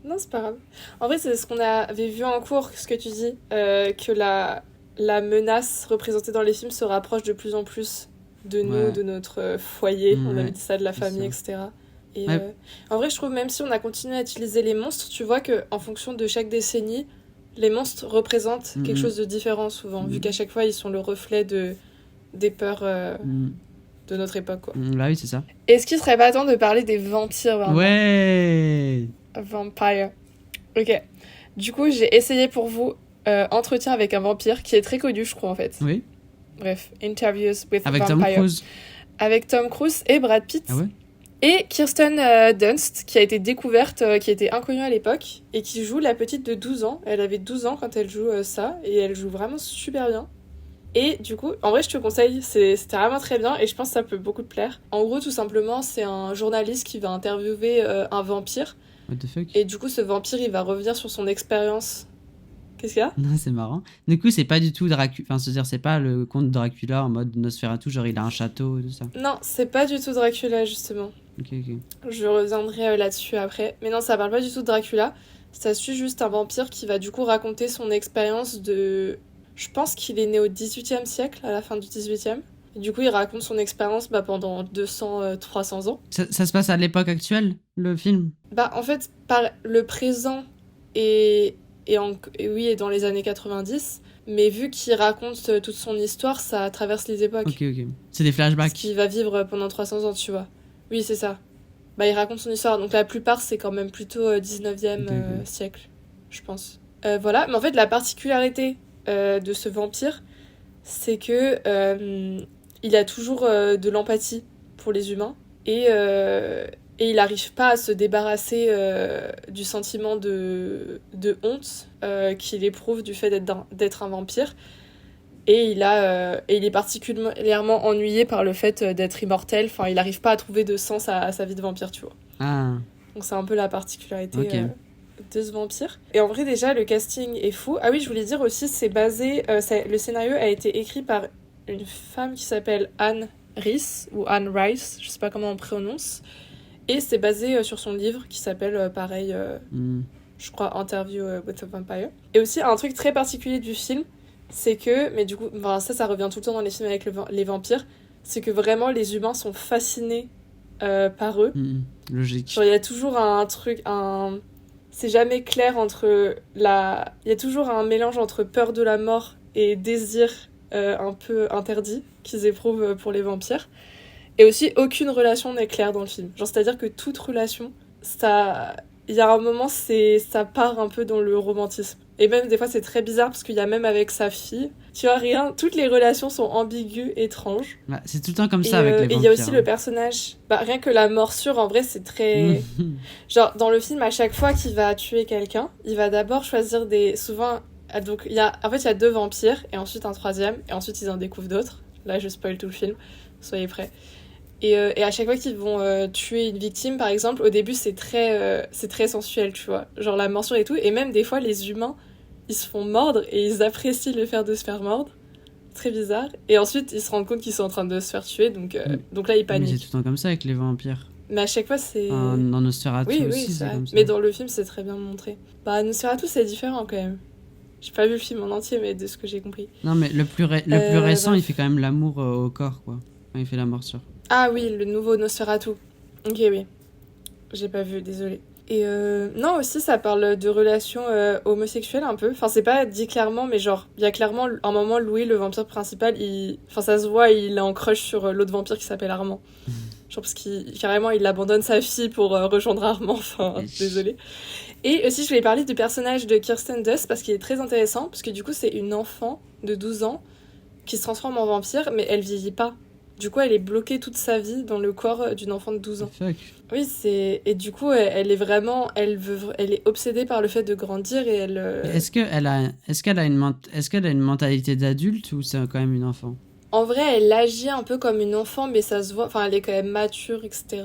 Non, c'est pas grave. En vrai, c'est ce qu'on avait vu en cours, ce que tu dis, que la menace représentée dans les films se rapproche de plus en plus de nous, de notre foyer. On avait dit ça, de la famille, etc. Et en vrai, je trouve, même si on a continué à utiliser les monstres, tu vois qu'en fonction de chaque décennie, les monstres représentent quelque chose de différent souvent, vu qu'à chaque fois, ils sont le reflet des peurs de notre époque, quoi. Là, oui, c'est ça. Est-ce qu'il serait pas temps de parler des vampires, vraiment? Ouais. Vampire. Ok. Du coup, j'ai essayé pour vous Entretien avec un vampire, qui est très connu, je crois, en fait. Oui. Bref, Interviews with avec Vampire. Tom Cruise. Avec Tom Cruise et Brad Pitt. Ah ouais. Et Kirsten Dunst, qui a été découverte, qui était inconnue à l'époque, et qui joue la petite de 12 ans. Elle avait 12 ans quand elle joue ça, et elle joue vraiment super bien. Et du coup, en vrai, je te conseille, c'était vraiment très bien et je pense que ça peut beaucoup te plaire. En gros, tout simplement, c'est un journaliste qui va interviewer un vampire. What the fuck? Et du coup, ce vampire, il va revenir sur son expérience. Qu'est-ce qu'il y a? Non, c'est marrant. Du coup, c'est pas du tout Dracula. Enfin, c'est-à-dire, c'est pas le conte Dracula en mode Nosferatu, genre il a un château et tout ça. Non, c'est pas du tout Dracula, justement. Ok. Je reviendrai là-dessus après. Mais non, ça parle pas du tout de Dracula. Ça suit juste un vampire qui va du coup raconter son expérience de... Je pense qu'il est né au 18e siècle, à la fin du 18e. Et du coup, il raconte son expérience pendant 200-300 ans. Ça se passe à l'époque actuelle, le film? En fait, par le présent et oui, et dans les années 90, mais vu qu'il raconte toute son histoire, ça traverse les époques. Ok. C'est des flashbacks. Parce qu'il va vivre pendant 300 ans, tu vois. Oui, c'est ça. Il raconte son histoire, donc la plupart, c'est quand même plutôt 19e Ok. siècle, je pense. Voilà, mais en fait, la particularité de ce vampire, c'est que il a toujours de l'empathie pour les humains et il n'arrive pas à se débarrasser du sentiment de honte qu'il éprouve du fait d'être un vampire. Et il est particulièrement ennuyé par le fait d'être immortel. Enfin, il n'arrive pas à trouver de sens à sa vie de vampire, tu vois. Ah, Donc c'est un peu la particularité ok. de ce vampire. Et en vrai, déjà, le casting est fou. Ah oui, je voulais dire aussi, c'est basé... le scénario a été écrit par une femme qui s'appelle Anne Rice, ou Anne Rice, je sais pas comment on prononce. Et c'est basé sur son livre qui s'appelle, pareil, je crois, Interview with a Vampire. Et aussi, un truc très particulier du film, c'est que... Mais du coup, ça revient tout le temps dans les films avec les vampires. C'est que vraiment, les humains sont fascinés par eux. Logique. Genre, il y a toujours un truc, c'est jamais clair entre la... Il y a toujours un mélange entre peur de la mort et désir un peu interdit qu'ils éprouvent pour les vampires. Et aussi, aucune relation n'est claire dans le film. Genre, c'est-à-dire que toute relation, ça... Il y a un moment, ça part un peu dans le romantisme. Et même, des fois, c'est très bizarre, parce qu'il y a même avec sa fille... Tu vois, toutes les relations sont ambiguës, étranges. Bah, c'est tout le temps comme ça avec les vampires. Et il y a aussi le personnage... rien que la morsure, en vrai, c'est très... Genre, dans le film, à chaque fois qu'il va tuer quelqu'un, il va d'abord choisir des... Souvent, donc, il y a 2 vampires, et ensuite un troisième, et ensuite ils en découvrent d'autres. Là, je spoil tout le film, soyez prêts. Et à chaque fois qu'ils vont tuer une victime, par exemple, au début, c'est très sensuel, tu vois. Genre la morsure et tout. Et même des fois, les humains, ils se font mordre et ils apprécient le fait de se faire mordre. Très bizarre. Et ensuite, ils se rendent compte qu'ils sont en train de se faire tuer, donc là, ils paniquent. Mais c'est tout le temps comme ça avec les vampires. Mais à chaque fois, c'est... Dans Nosferatu oui, aussi, c'est vrai. comme ça. Mais dans le film, c'est très bien montré. Nosferatu, c'est différent quand même. J'ai pas vu le film en entier, mais de ce que j'ai compris. Non, mais le plus récent, il fait quand même l'amour au corps, quoi. Quand il fait la morsure. Ah oui, le nouveau Nosferatu. Ok, oui. J'ai pas vu, désolée. Et non, aussi, ça parle de relations homosexuelles un peu. Enfin, c'est pas dit clairement, mais genre, il y a clairement un moment, Louis, le vampire principal, enfin, ça se voit, il est en crush sur l'autre vampire qui s'appelle Armand. Genre, parce carrément, il abandonne sa fille pour rejoindre Armand. Enfin, désolée. Et aussi, je voulais parler du personnage de Kirsten Dunst parce qu'il est très intéressant, parce que du coup, c'est une enfant de 12 ans qui se transforme en vampire, mais elle vieillit pas. Du coup, elle est bloquée toute sa vie dans le corps d'une enfant de 12 ans. Fuck. Oui, et du coup, elle est vraiment... Elle est obsédée par le fait de grandir et elle... Est-ce qu'elle a une mentalité d'adulte ou c'est quand même une enfant? En vrai, elle agit un peu comme une enfant, mais ça se voit... Enfin, elle est quand même mature, etc.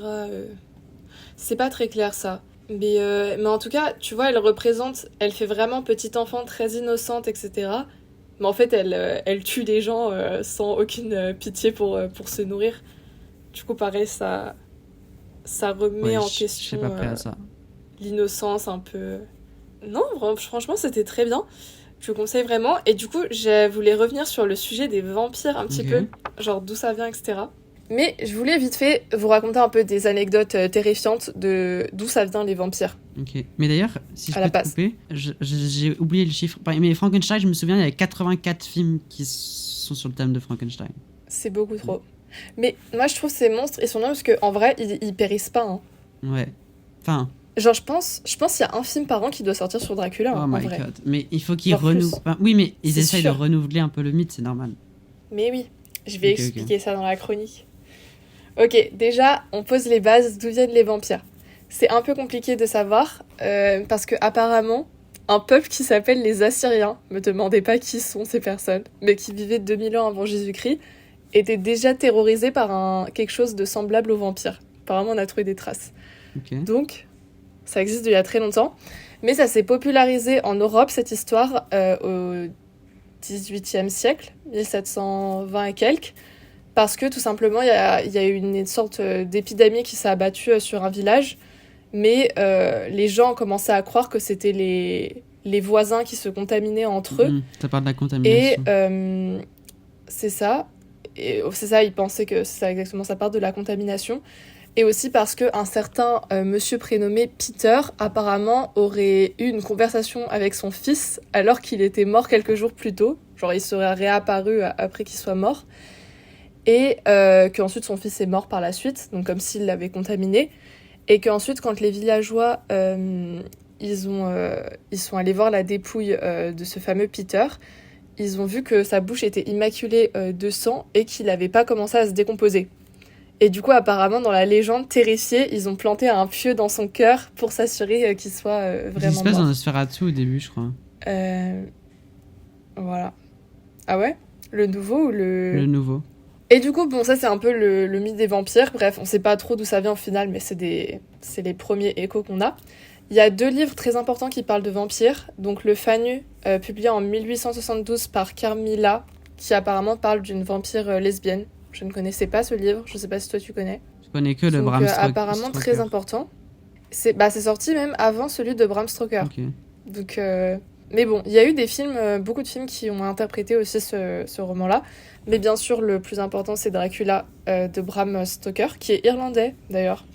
C'est pas très clair, ça. Mais en tout cas, tu vois, elle fait vraiment petite enfant très innocente, etc. Mais en fait, elle tue des gens sans aucune pitié pour se nourrir. Du coup, pareil, ça remet en question je suis pas prêt à ça. l'innocence un peu. Non, franchement, c'était très bien. Je vous conseille vraiment. Et du coup, je voulais revenir sur le sujet des vampires un petit peu. Genre d'où ça vient, etc. Mais je voulais vite fait vous raconter un peu des anecdotes terrifiantes de d'où ça vient les vampires. Ok. Mais d'ailleurs, si je peux te couper, j'ai oublié le chiffre. Mais Frankenstein, je me souviens, il y avait 84 films qui sont sur le thème de Frankenstein. C'est beaucoup trop. Mais moi, je trouve ces monstres, ils sont bien parce qu'en vrai, ils périssent pas. Hein. Ouais. Enfin... Genre, je pense qu'il y a un film par an qui doit sortir sur Dracula. Oh en my vrai. god. Mais il faut qu'ils renouvelent... Enfin, oui, mais ils essayent sûr. de renouveler un peu le mythe, c'est normal. Mais oui, je vais expliquer ça dans la chronique. Ok, déjà, on pose les bases d'où viennent les vampires. C'est un peu compliqué de savoir, parce que apparemment, un peuple qui s'appelle les Assyriens, me demandez pas qui sont ces personnes, mais qui vivaient 2000 ans avant Jésus-Christ, étaient déjà terrorisés par quelque chose de semblable aux vampires. Apparemment, on a trouvé des traces. Ok. Donc, ça existe d'il y a très longtemps. Mais ça s'est popularisé en Europe, cette histoire, au XVIIIe siècle, 1720 et quelques, parce que tout simplement, il y a eu une sorte d'épidémie qui s'est abattue sur un village, mais les gens commençaient à croire que c'était les voisins qui se contaminaient entre eux. Ça parle de la contamination. Et c'est ça. Et c'est ça, ils pensaient que c'est ça, exactement, ça part de la contamination. Et aussi parce qu'un certain monsieur prénommé Peter, apparemment, aurait eu une conversation avec son fils alors qu'il était mort quelques jours plus tôt. Genre, il serait réapparu après qu'il soit mort. Et qu'ensuite, son fils est mort par la suite, donc comme s'il l'avait contaminé. Et qu'ensuite, quand les villageois, ils sont allés voir la dépouille de ce fameux Peter, ils ont vu que sa bouche était immaculée de sang et qu'il n'avait pas commencé à se décomposer. Et du coup, apparemment, dans la légende, terrifiés, ils ont planté un pieu dans son cœur pour s'assurer qu'il soit vraiment Ça se passe mort. dans Nosferatu au début, je crois. Voilà. Ah ouais ? Le nouveau ou Le nouveau. Et du coup, bon, ça c'est un peu le mythe des vampires. Bref, on sait pas trop d'où ça vient au final, mais c'est les premiers échos qu'on a. Il y a 2 livres très importants qui parlent de vampires. Donc le Fanu, publié en 1872 par Carmilla, qui apparemment parle d'une vampire lesbienne. Je ne connaissais pas ce livre, je sais pas si toi tu connais. Je connais que le Donc, Bram Stoker. apparemment très important. C'est sorti même avant celui de Bram Stoker. Ok. Donc, mais bon, il y a eu des films, beaucoup de films qui ont interprété aussi ce roman-là. Mais bien sûr, le plus important, c'est Dracula de Bram Stoker, qui est irlandais d'ailleurs.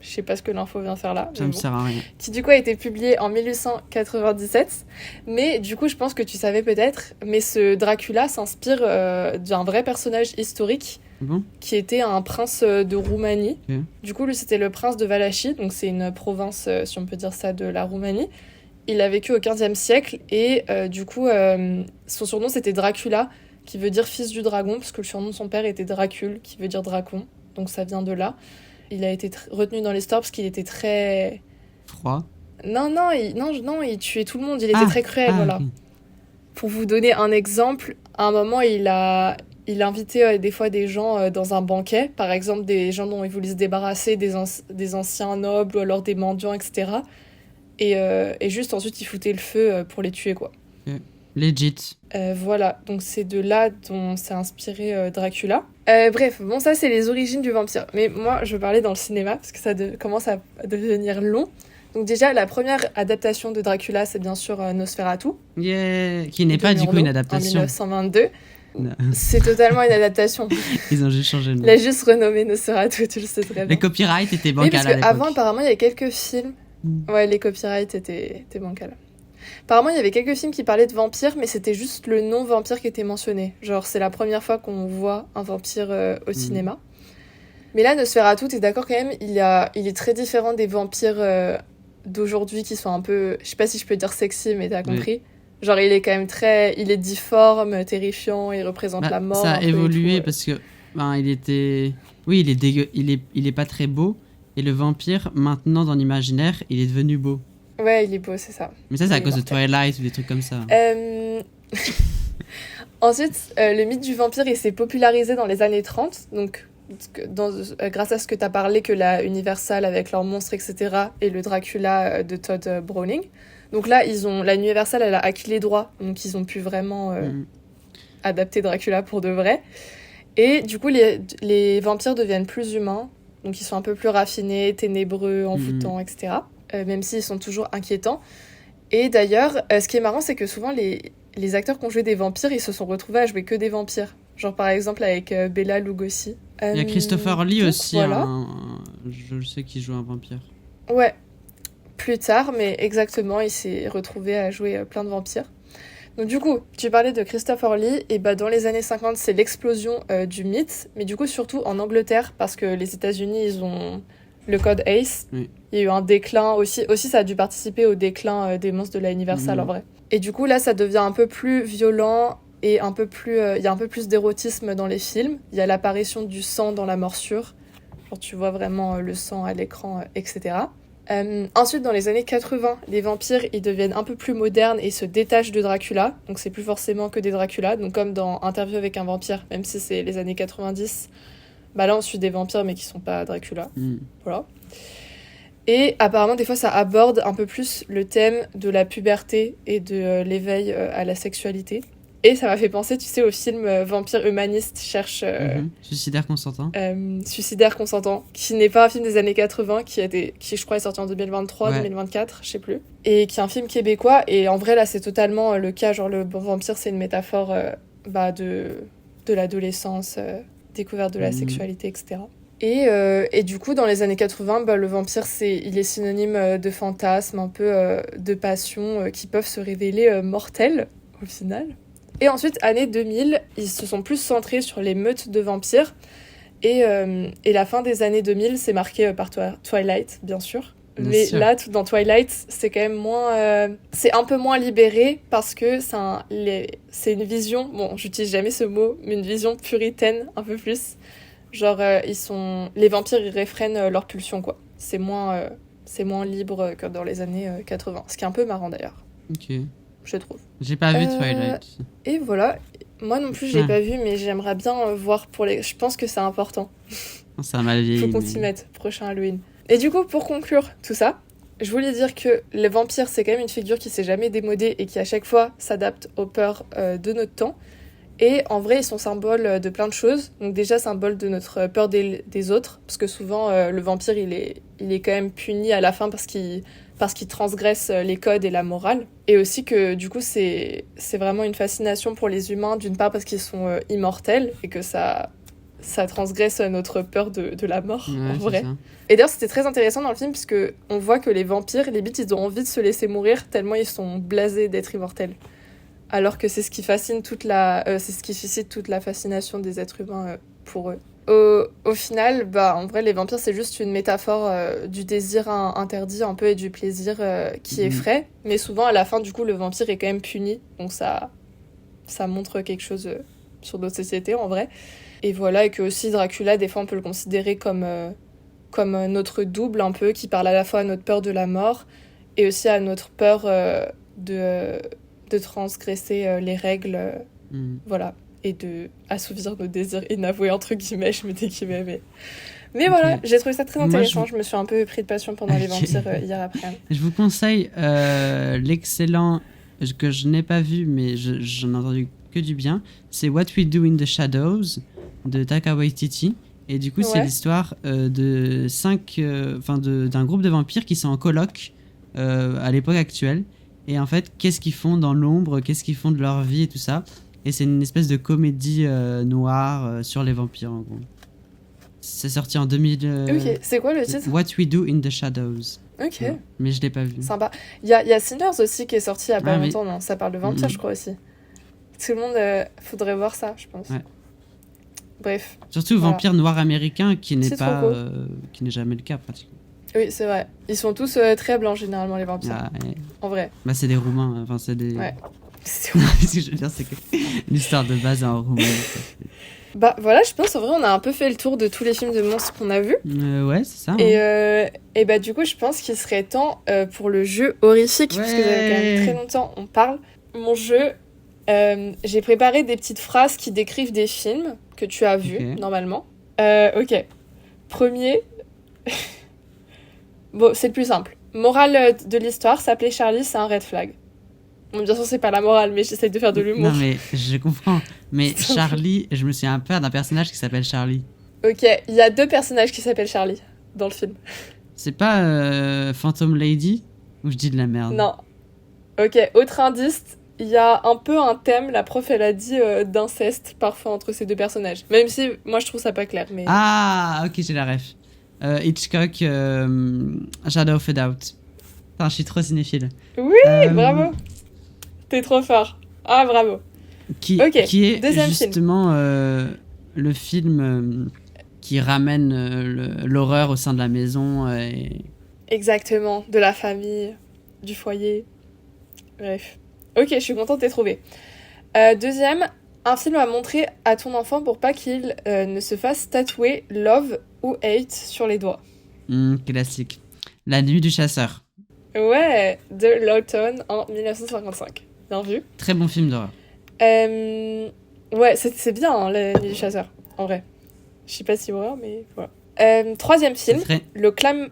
Je sais pas ce que l'info vient faire là. Ça me sert à rien. Qui du coup a été publié en 1897. Mais du coup, je pense que tu savais peut-être, mais ce Dracula s'inspire d'un vrai personnage historique Bon. qui était un prince de Roumanie. Ok. Du coup, lui, c'était le prince de Valachie, donc c'est une province, si on peut dire ça, de la Roumanie. Il a vécu au XVe siècle et du coup, son surnom, c'était Dracula, qui veut dire fils du dragon, parce que le surnom de son père était Dracule, qui veut dire dracon. Donc ça vient de là. Il a été retenu dans l'histoire parce qu'il était très... Froid. Non, il tuait tout le monde, il était très cruel, voilà. Okay. Pour vous donner un exemple, à un moment, il invitait des fois des gens dans un banquet, par exemple des gens dont il voulait se débarrasser, des anciens nobles ou alors des mendiants, etc. Et juste ensuite, il foutait le feu pour les tuer, quoi. Okay. Legit. Voilà, donc c'est de là dont s'est inspiré Dracula. Bref, bon, ça c'est les origines du vampire. Mais moi, je parlais dans le cinéma, parce que ça commence à devenir long. Donc déjà, la première adaptation de Dracula, c'est bien sûr Nosferatu. Yeah. Qui n'est pas du coup une adaptation. En 1922. Non. C'est totalement une adaptation. Ils ont juste changé le nom. Il a juste renommé Nosferatu, tu le sais très bien. Les copyrights étaient Oui, bancals parce à l'époque. qu'avant, apparemment, il y avait quelques films. Ouais, les copyrights étaient bancals. Apparemment, il y avait quelques films qui parlaient de vampires, mais c'était juste le nom vampire qui était mentionné. Genre, c'est la première fois qu'on voit un vampire au cinéma. Mais là, Nosferatu, t'es d'accord quand même, il est très différent des vampires d'aujourd'hui qui sont un peu... Je sais pas si je peux dire sexy, mais t'as compris. Oui. Genre, il est quand même il est difforme, terrifiant, il représente la mort. Ça a évolué tout, parce que il était... Oui, il est dégueu, il est pas très beau. Et le vampire, maintenant, dans l'imaginaire, il est devenu beau. Ouais, il est beau, c'est ça. Mais ça, c'est à cause de Twilight ou des trucs comme ça. Ensuite, le mythe du vampire, il s'est popularisé dans les années 30. Donc, grâce à ce que tu as parlé, que la Universal avec leurs monstres, etc., et le Dracula de Todd Browning. Donc là, la Universal, elle a acquis les droits. Donc, ils ont pu vraiment adapter Dracula pour de vrai. Et du coup, les vampires deviennent plus humains. Donc, ils sont un peu plus raffinés, ténébreux, envoûtants, etc. Même s'ils sont toujours inquiétants. Et d'ailleurs, ce qui est marrant, c'est que souvent, les acteurs qui ont joué des vampires, ils se sont retrouvés à jouer que des vampires. Genre, par exemple, avec Bela Lugosi. Il y a Christopher Lee aussi, voilà. Je sais qu'il joue un vampire. Ouais, plus tard, mais exactement, il s'est retrouvé à jouer plein de vampires. Donc du coup, tu parlais de Christopher Lee, et dans les années 50, c'est l'explosion du mythe, mais du coup surtout en Angleterre, parce que les États-Unis, ils ont le code ACE. Oui. Il y a eu un déclin aussi ça a dû participer au déclin des monstres de la Universal en vrai. Et du coup là, ça devient un peu plus violent et un peu plus, il y a un peu plus d'érotisme dans les films. Il y a l'apparition du sang dans la morsure, genre tu vois vraiment le sang à l'écran, etc. Ensuite, dans les années 80, les vampires, ils deviennent un peu plus modernes et se détachent de Dracula. Donc c'est plus forcément que des Dracula. Donc comme dans Interview avec un vampire, même si c'est les années 90, bah là on suit des vampires mais qui sont pas Dracula. Voilà. Et apparemment, des fois, ça aborde un peu plus le thème de la puberté et de l'éveil à la sexualité. Et ça m'a fait penser, tu sais, au film Vampire humaniste cherche... Suicidaire consentant. Suicidaire consentant, qui n'est pas un film des années 80, qui je crois est sorti en 2023, 2024, je sais plus. Et qui est un film québécois. Et en vrai, là, c'est totalement le cas. Genre, le vampire, c'est une métaphore de l'adolescence, découverte de la sexualité, etc. Et du coup, dans les années 80, le vampire, il est synonyme de fantasme, un peu de passion, qui peuvent se révéler mortels, au final. Et ensuite, année 2000, ils se sont plus centrés sur les meutes de vampires. Et la fin des années 2000, c'est marqué par Twilight, bien sûr. Mais là, dans Twilight, c'est quand même moins... c'est un peu moins libéré parce que c'est une vision... Bon, j'utilise jamais ce mot, mais une vision puritaine, un peu plus. Genre, les vampires, ils réfrènent leur pulsion, quoi. C'est moins libre que dans les années 80. Ce qui est un peu marrant, d'ailleurs. Ok. Je trouve. J'ai pas vu Twilight. Et voilà. Moi non plus, je l'ai pas vu, mais j'aimerais bien voir pour les... Je pense que c'est important. Ça m'a vieilli. Faut qu'on s'y mette, prochain Halloween. Et du coup, pour conclure tout ça, je voulais dire que les vampires, c'est quand même une figure qui s'est jamais démodée et qui, à chaque fois, s'adapte aux peurs de notre temps. Et en vrai, ils sont symboles de plein de choses. Donc déjà, symbole de notre peur des autres. Parce que souvent, le vampire, il est quand même puni à la fin parce qu'il transgresse les codes et la morale. Et aussi que, du coup, c'est vraiment une fascination pour les humains. D'une part, parce qu'ils sont immortels et que ça transgresse notre peur de la mort, en vrai. Et d'ailleurs, c'était très intéressant dans le film, puisque on voit que les vampires, les bites, ils ont envie de se laisser mourir tellement ils sont blasés d'être immortels. Alors que c'est ce qui fascine c'est ce qui suscite toute la fascination des êtres humains pour eux. Au final, en vrai, les vampires, c'est juste une métaphore du désir interdit un peu et du plaisir qui effraie. Mais souvent, à la fin, du coup, le vampire est quand même puni. Donc ça montre quelque chose sur d'autres sociétés, en vrai. Et voilà, et que aussi Dracula, des fois, on peut le considérer comme notre double un peu, qui parle à la fois à notre peur de la mort et aussi à notre peur de transgresser les règles, voilà, et de assouvir nos désirs inavoués, entre guillemets, je mets des guillemets, mais voilà, j'ai trouvé ça très intéressant. Je me suis un peu pris de passion pendant les vampires hier après. Je vous conseille l'excellent, que je n'ai pas vu, mais j'en ai entendu que du bien, c'est What We Do in the Shadows, de Taika Waititi. Et du coup, c'est l'histoire d'un groupe de vampires qui sont en coloc à l'époque actuelle. Et en fait, qu'est-ce qu'ils font dans l'ombre, qu'est-ce qu'ils font de leur vie et tout ça. Et c'est une espèce de comédie noire sur les vampires, en gros. C'est sorti en 2000... Ok, c'est quoi le titre ? What We Do in the Shadows. Ok. Ouais, mais je l'ai pas vu. Sympa. Il y a Sinners aussi qui est sorti il y a pas longtemps, non ? Ça parle de vampires, je crois aussi. Tout le monde faudrait voir ça, je pense. Ouais. Bref. Surtout vampire noir américain qui n'est pas qui n'est jamais le cas pratiquement. Oui, c'est vrai. Ils sont tous très blancs généralement les vampires. En vrai. Bah c'est des Roumains, enfin c'est des. Ouais. Ce que je veux dire c'est que l'histoire de base est en Roumanie. Bah voilà, je pense en vrai on a un peu fait le tour de tous les films de monstres qu'on a vus. Ouais, c'est ça. Et bah du coup je pense qu'il serait temps pour le jeu horrifique parce que ça fait quand même très longtemps on parle. Mon jeu. J'ai préparé des petites phrases qui décrivent des films que tu as vus, normalement. Ok. Premier. Bon, c'est le plus simple. Morale de l'histoire, s'appeler Charlie, c'est un red flag. Bon, bien sûr, c'est pas la morale, mais j'essaie de faire de l'humour. Non, mais je comprends. Mais Charlie, je me suis un peu d'un personnage qui s'appelle Charlie. Ok, il y a 2 personnages qui s'appellent Charlie dans le film. C'est pas Phantom Lady ? Ou je dis de la merde ? Non. Ok, autre indice. Il y a un peu un thème, la prof elle a dit d'inceste parfois entre ces 2 personnages. Même si moi je trouve ça pas clair. Mais... Ah, ok, j'ai la ref. Hitchcock, Shadow of a Doubt. Enfin, je suis trop cinéphile. Oui, bravo. T'es trop fort. Ah, bravo. Qui est deuxième justement le film qui ramène l'horreur au sein de la maison. Exactement, de la famille, du foyer. Bref. Ok, je suis contente de t'ai trouvé. Deuxième, un film à montrer à ton enfant pour pas qu'il ne se fasse tatouer love ou hate sur les doigts. Classique. La nuit du chasseur. Ouais, de Lawton en 1955. Bien vu. Très bon film d'horreur. Ouais, c'est bien, hein, La nuit du chasseur, en vrai. Je sais pas si horreur, mais voilà. Troisième film, le clam.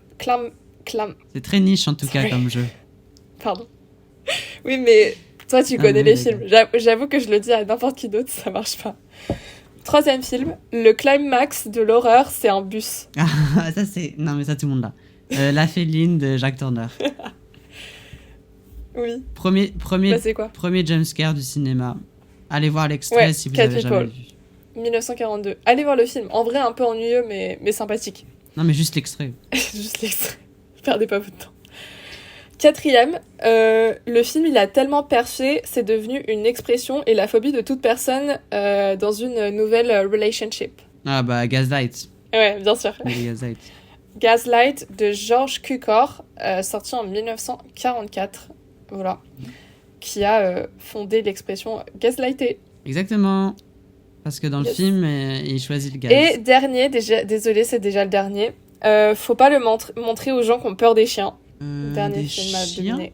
C'est très niche en tout cas comme jeu. Pardon. Oui, mais toi, tu connais les films. J'avoue que je le dis à n'importe qui d'autre, ça marche pas. Troisième film, le climax de l'horreur, c'est un bus. Ah, ça c'est... Non, mais ça, tout le monde l'a. La Féline de Jack Turner. Oui. Bah, c'est quoi premier jumpscare du cinéma. Allez voir l'extrait si vous avez jamais vu. 1942. Allez voir le film. En vrai, un peu ennuyeux, mais sympathique. Non, mais juste l'extrait. Juste l'extrait. Perdez pas votre temps. Quatrième, le film, il a tellement percé, c'est devenu une expression et la phobie de toute personne dans une nouvelle relationship. Ah bah, Gaslight. Ouais, bien sûr. Gaslight. Gaslight de George Cukor, sorti en 1944. Voilà. Qui a fondé l'expression gaslighter. Exactement. Parce que dans le film, il choisit le gaz. Et dernier, désolé, c'est déjà le dernier. Faut pas le montrer aux gens qui ont peur des chiens. Dernier film à deviner.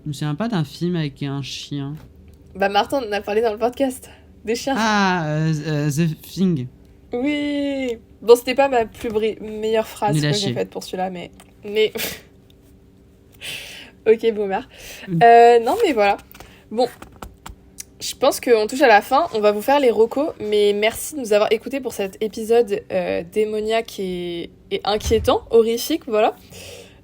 Je me souviens pas d'un film avec un chien. Bah Martin en a parlé dans le podcast. Des chiens. Ah, The Thing. Oui. Bon, c'était pas ma meilleure phrase que j'ai faite pour celui-là, mais... Ok, boomer. Non, mais voilà. Bon, je pense qu'on touche à la fin. On va vous faire les recos, mais merci de nous avoir écoutés pour cet épisode démoniaque et inquiétant, horrifique, voilà.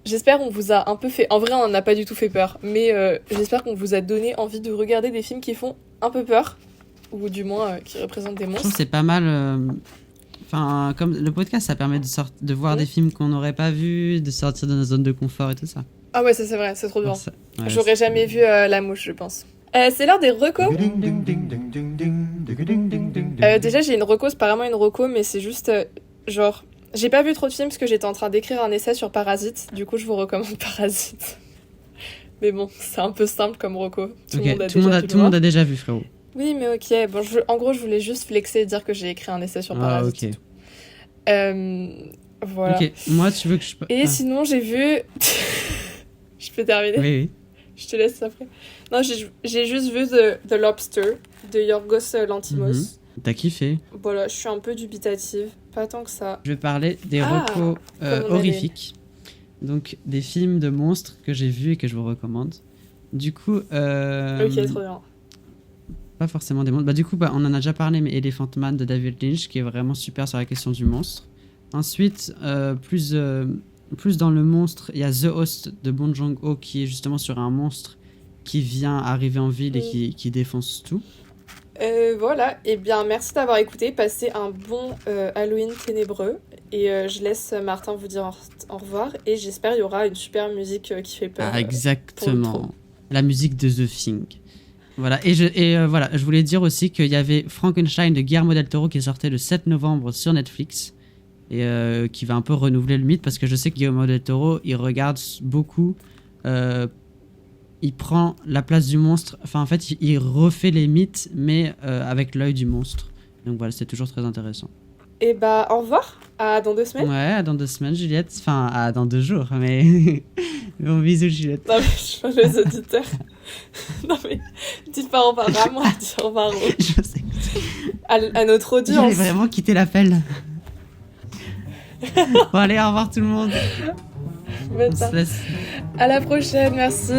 J'espère qu'on vous a un peu fait... En vrai, on n'a pas du tout fait peur, mais j'espère qu'on vous a donné envie de regarder des films qui font un peu peur, ou du moins qui représentent des monstres. Je trouve que c'est pas mal... Enfin, comme le podcast, ça permet de voir des films qu'on n'aurait pas vus, de sortir de notre zone de confort et tout ça. Ah ouais, ça c'est vrai, c'est trop bien. Ouais, j'aurais jamais vu La Mouche, je pense. C'est l'heure des recos. Déjà, j'ai une reco, c'est pas vraiment une reco, mais c'est juste genre... J'ai pas vu trop de films parce que j'étais en train d'écrire un essai sur Parasite. Du coup, je vous recommande Parasite. Mais bon, c'est un peu simple comme reco. Tout le monde a déjà vu, frérot. Oui, mais ok. Bon, en gros, je voulais juste flexer et dire que j'ai écrit un essai sur Parasite. Voilà. Ok, moi, tu veux que je... Et sinon, j'ai vu... Je peux terminer ? Oui. Je te laisse après. Non, j'ai juste vu The Lobster de Yorgos Lanthimos. T'as kiffé ? Voilà, je suis un peu dubitative. Pas tant que ça. Je vais parler des recos horrifiques. Donc, des films de monstres que j'ai vus et que je vous recommande. Du coup... Ok, trop bien. Pas forcément des monstres. Bah, du coup, on en a déjà parlé, mais Elephant Man de David Lynch, qui est vraiment super sur la question du monstre. Ensuite, plus dans le monstre, il y a The Host de Bong Joon-ho, qui est justement sur un monstre qui vient arriver en ville et qui défonce tout. Voilà, et bien merci d'avoir écouté, passez un bon Halloween ténébreux et je laisse Martin vous dire au revoir et j'espère qu'il y aura une super musique qui fait peur. Exactement, la musique de The Thing. Voilà, voilà, je voulais dire aussi qu'il y avait Frankenstein de Guillermo del Toro qui sortait le 7 novembre sur Netflix et qui va un peu renouveler le mythe parce que je sais que Guillermo del Toro, il regarde beaucoup... il prend la place du monstre, enfin en fait il refait les mythes mais avec l'œil du monstre. Donc voilà, c'est toujours très intéressant. Et bah au revoir, à dans 2 semaines. Ouais, à dans 2 semaines Juliette, enfin à dans 2 jours, mais bon bisous Juliette. Non mais je vois les auditeurs. Non mais dis pas au revoir à moi, dis au revoir je sais. À notre audience. J'ai vraiment quitté l'appel. Bon allez, au revoir tout le monde. On se laisse. À la prochaine, merci.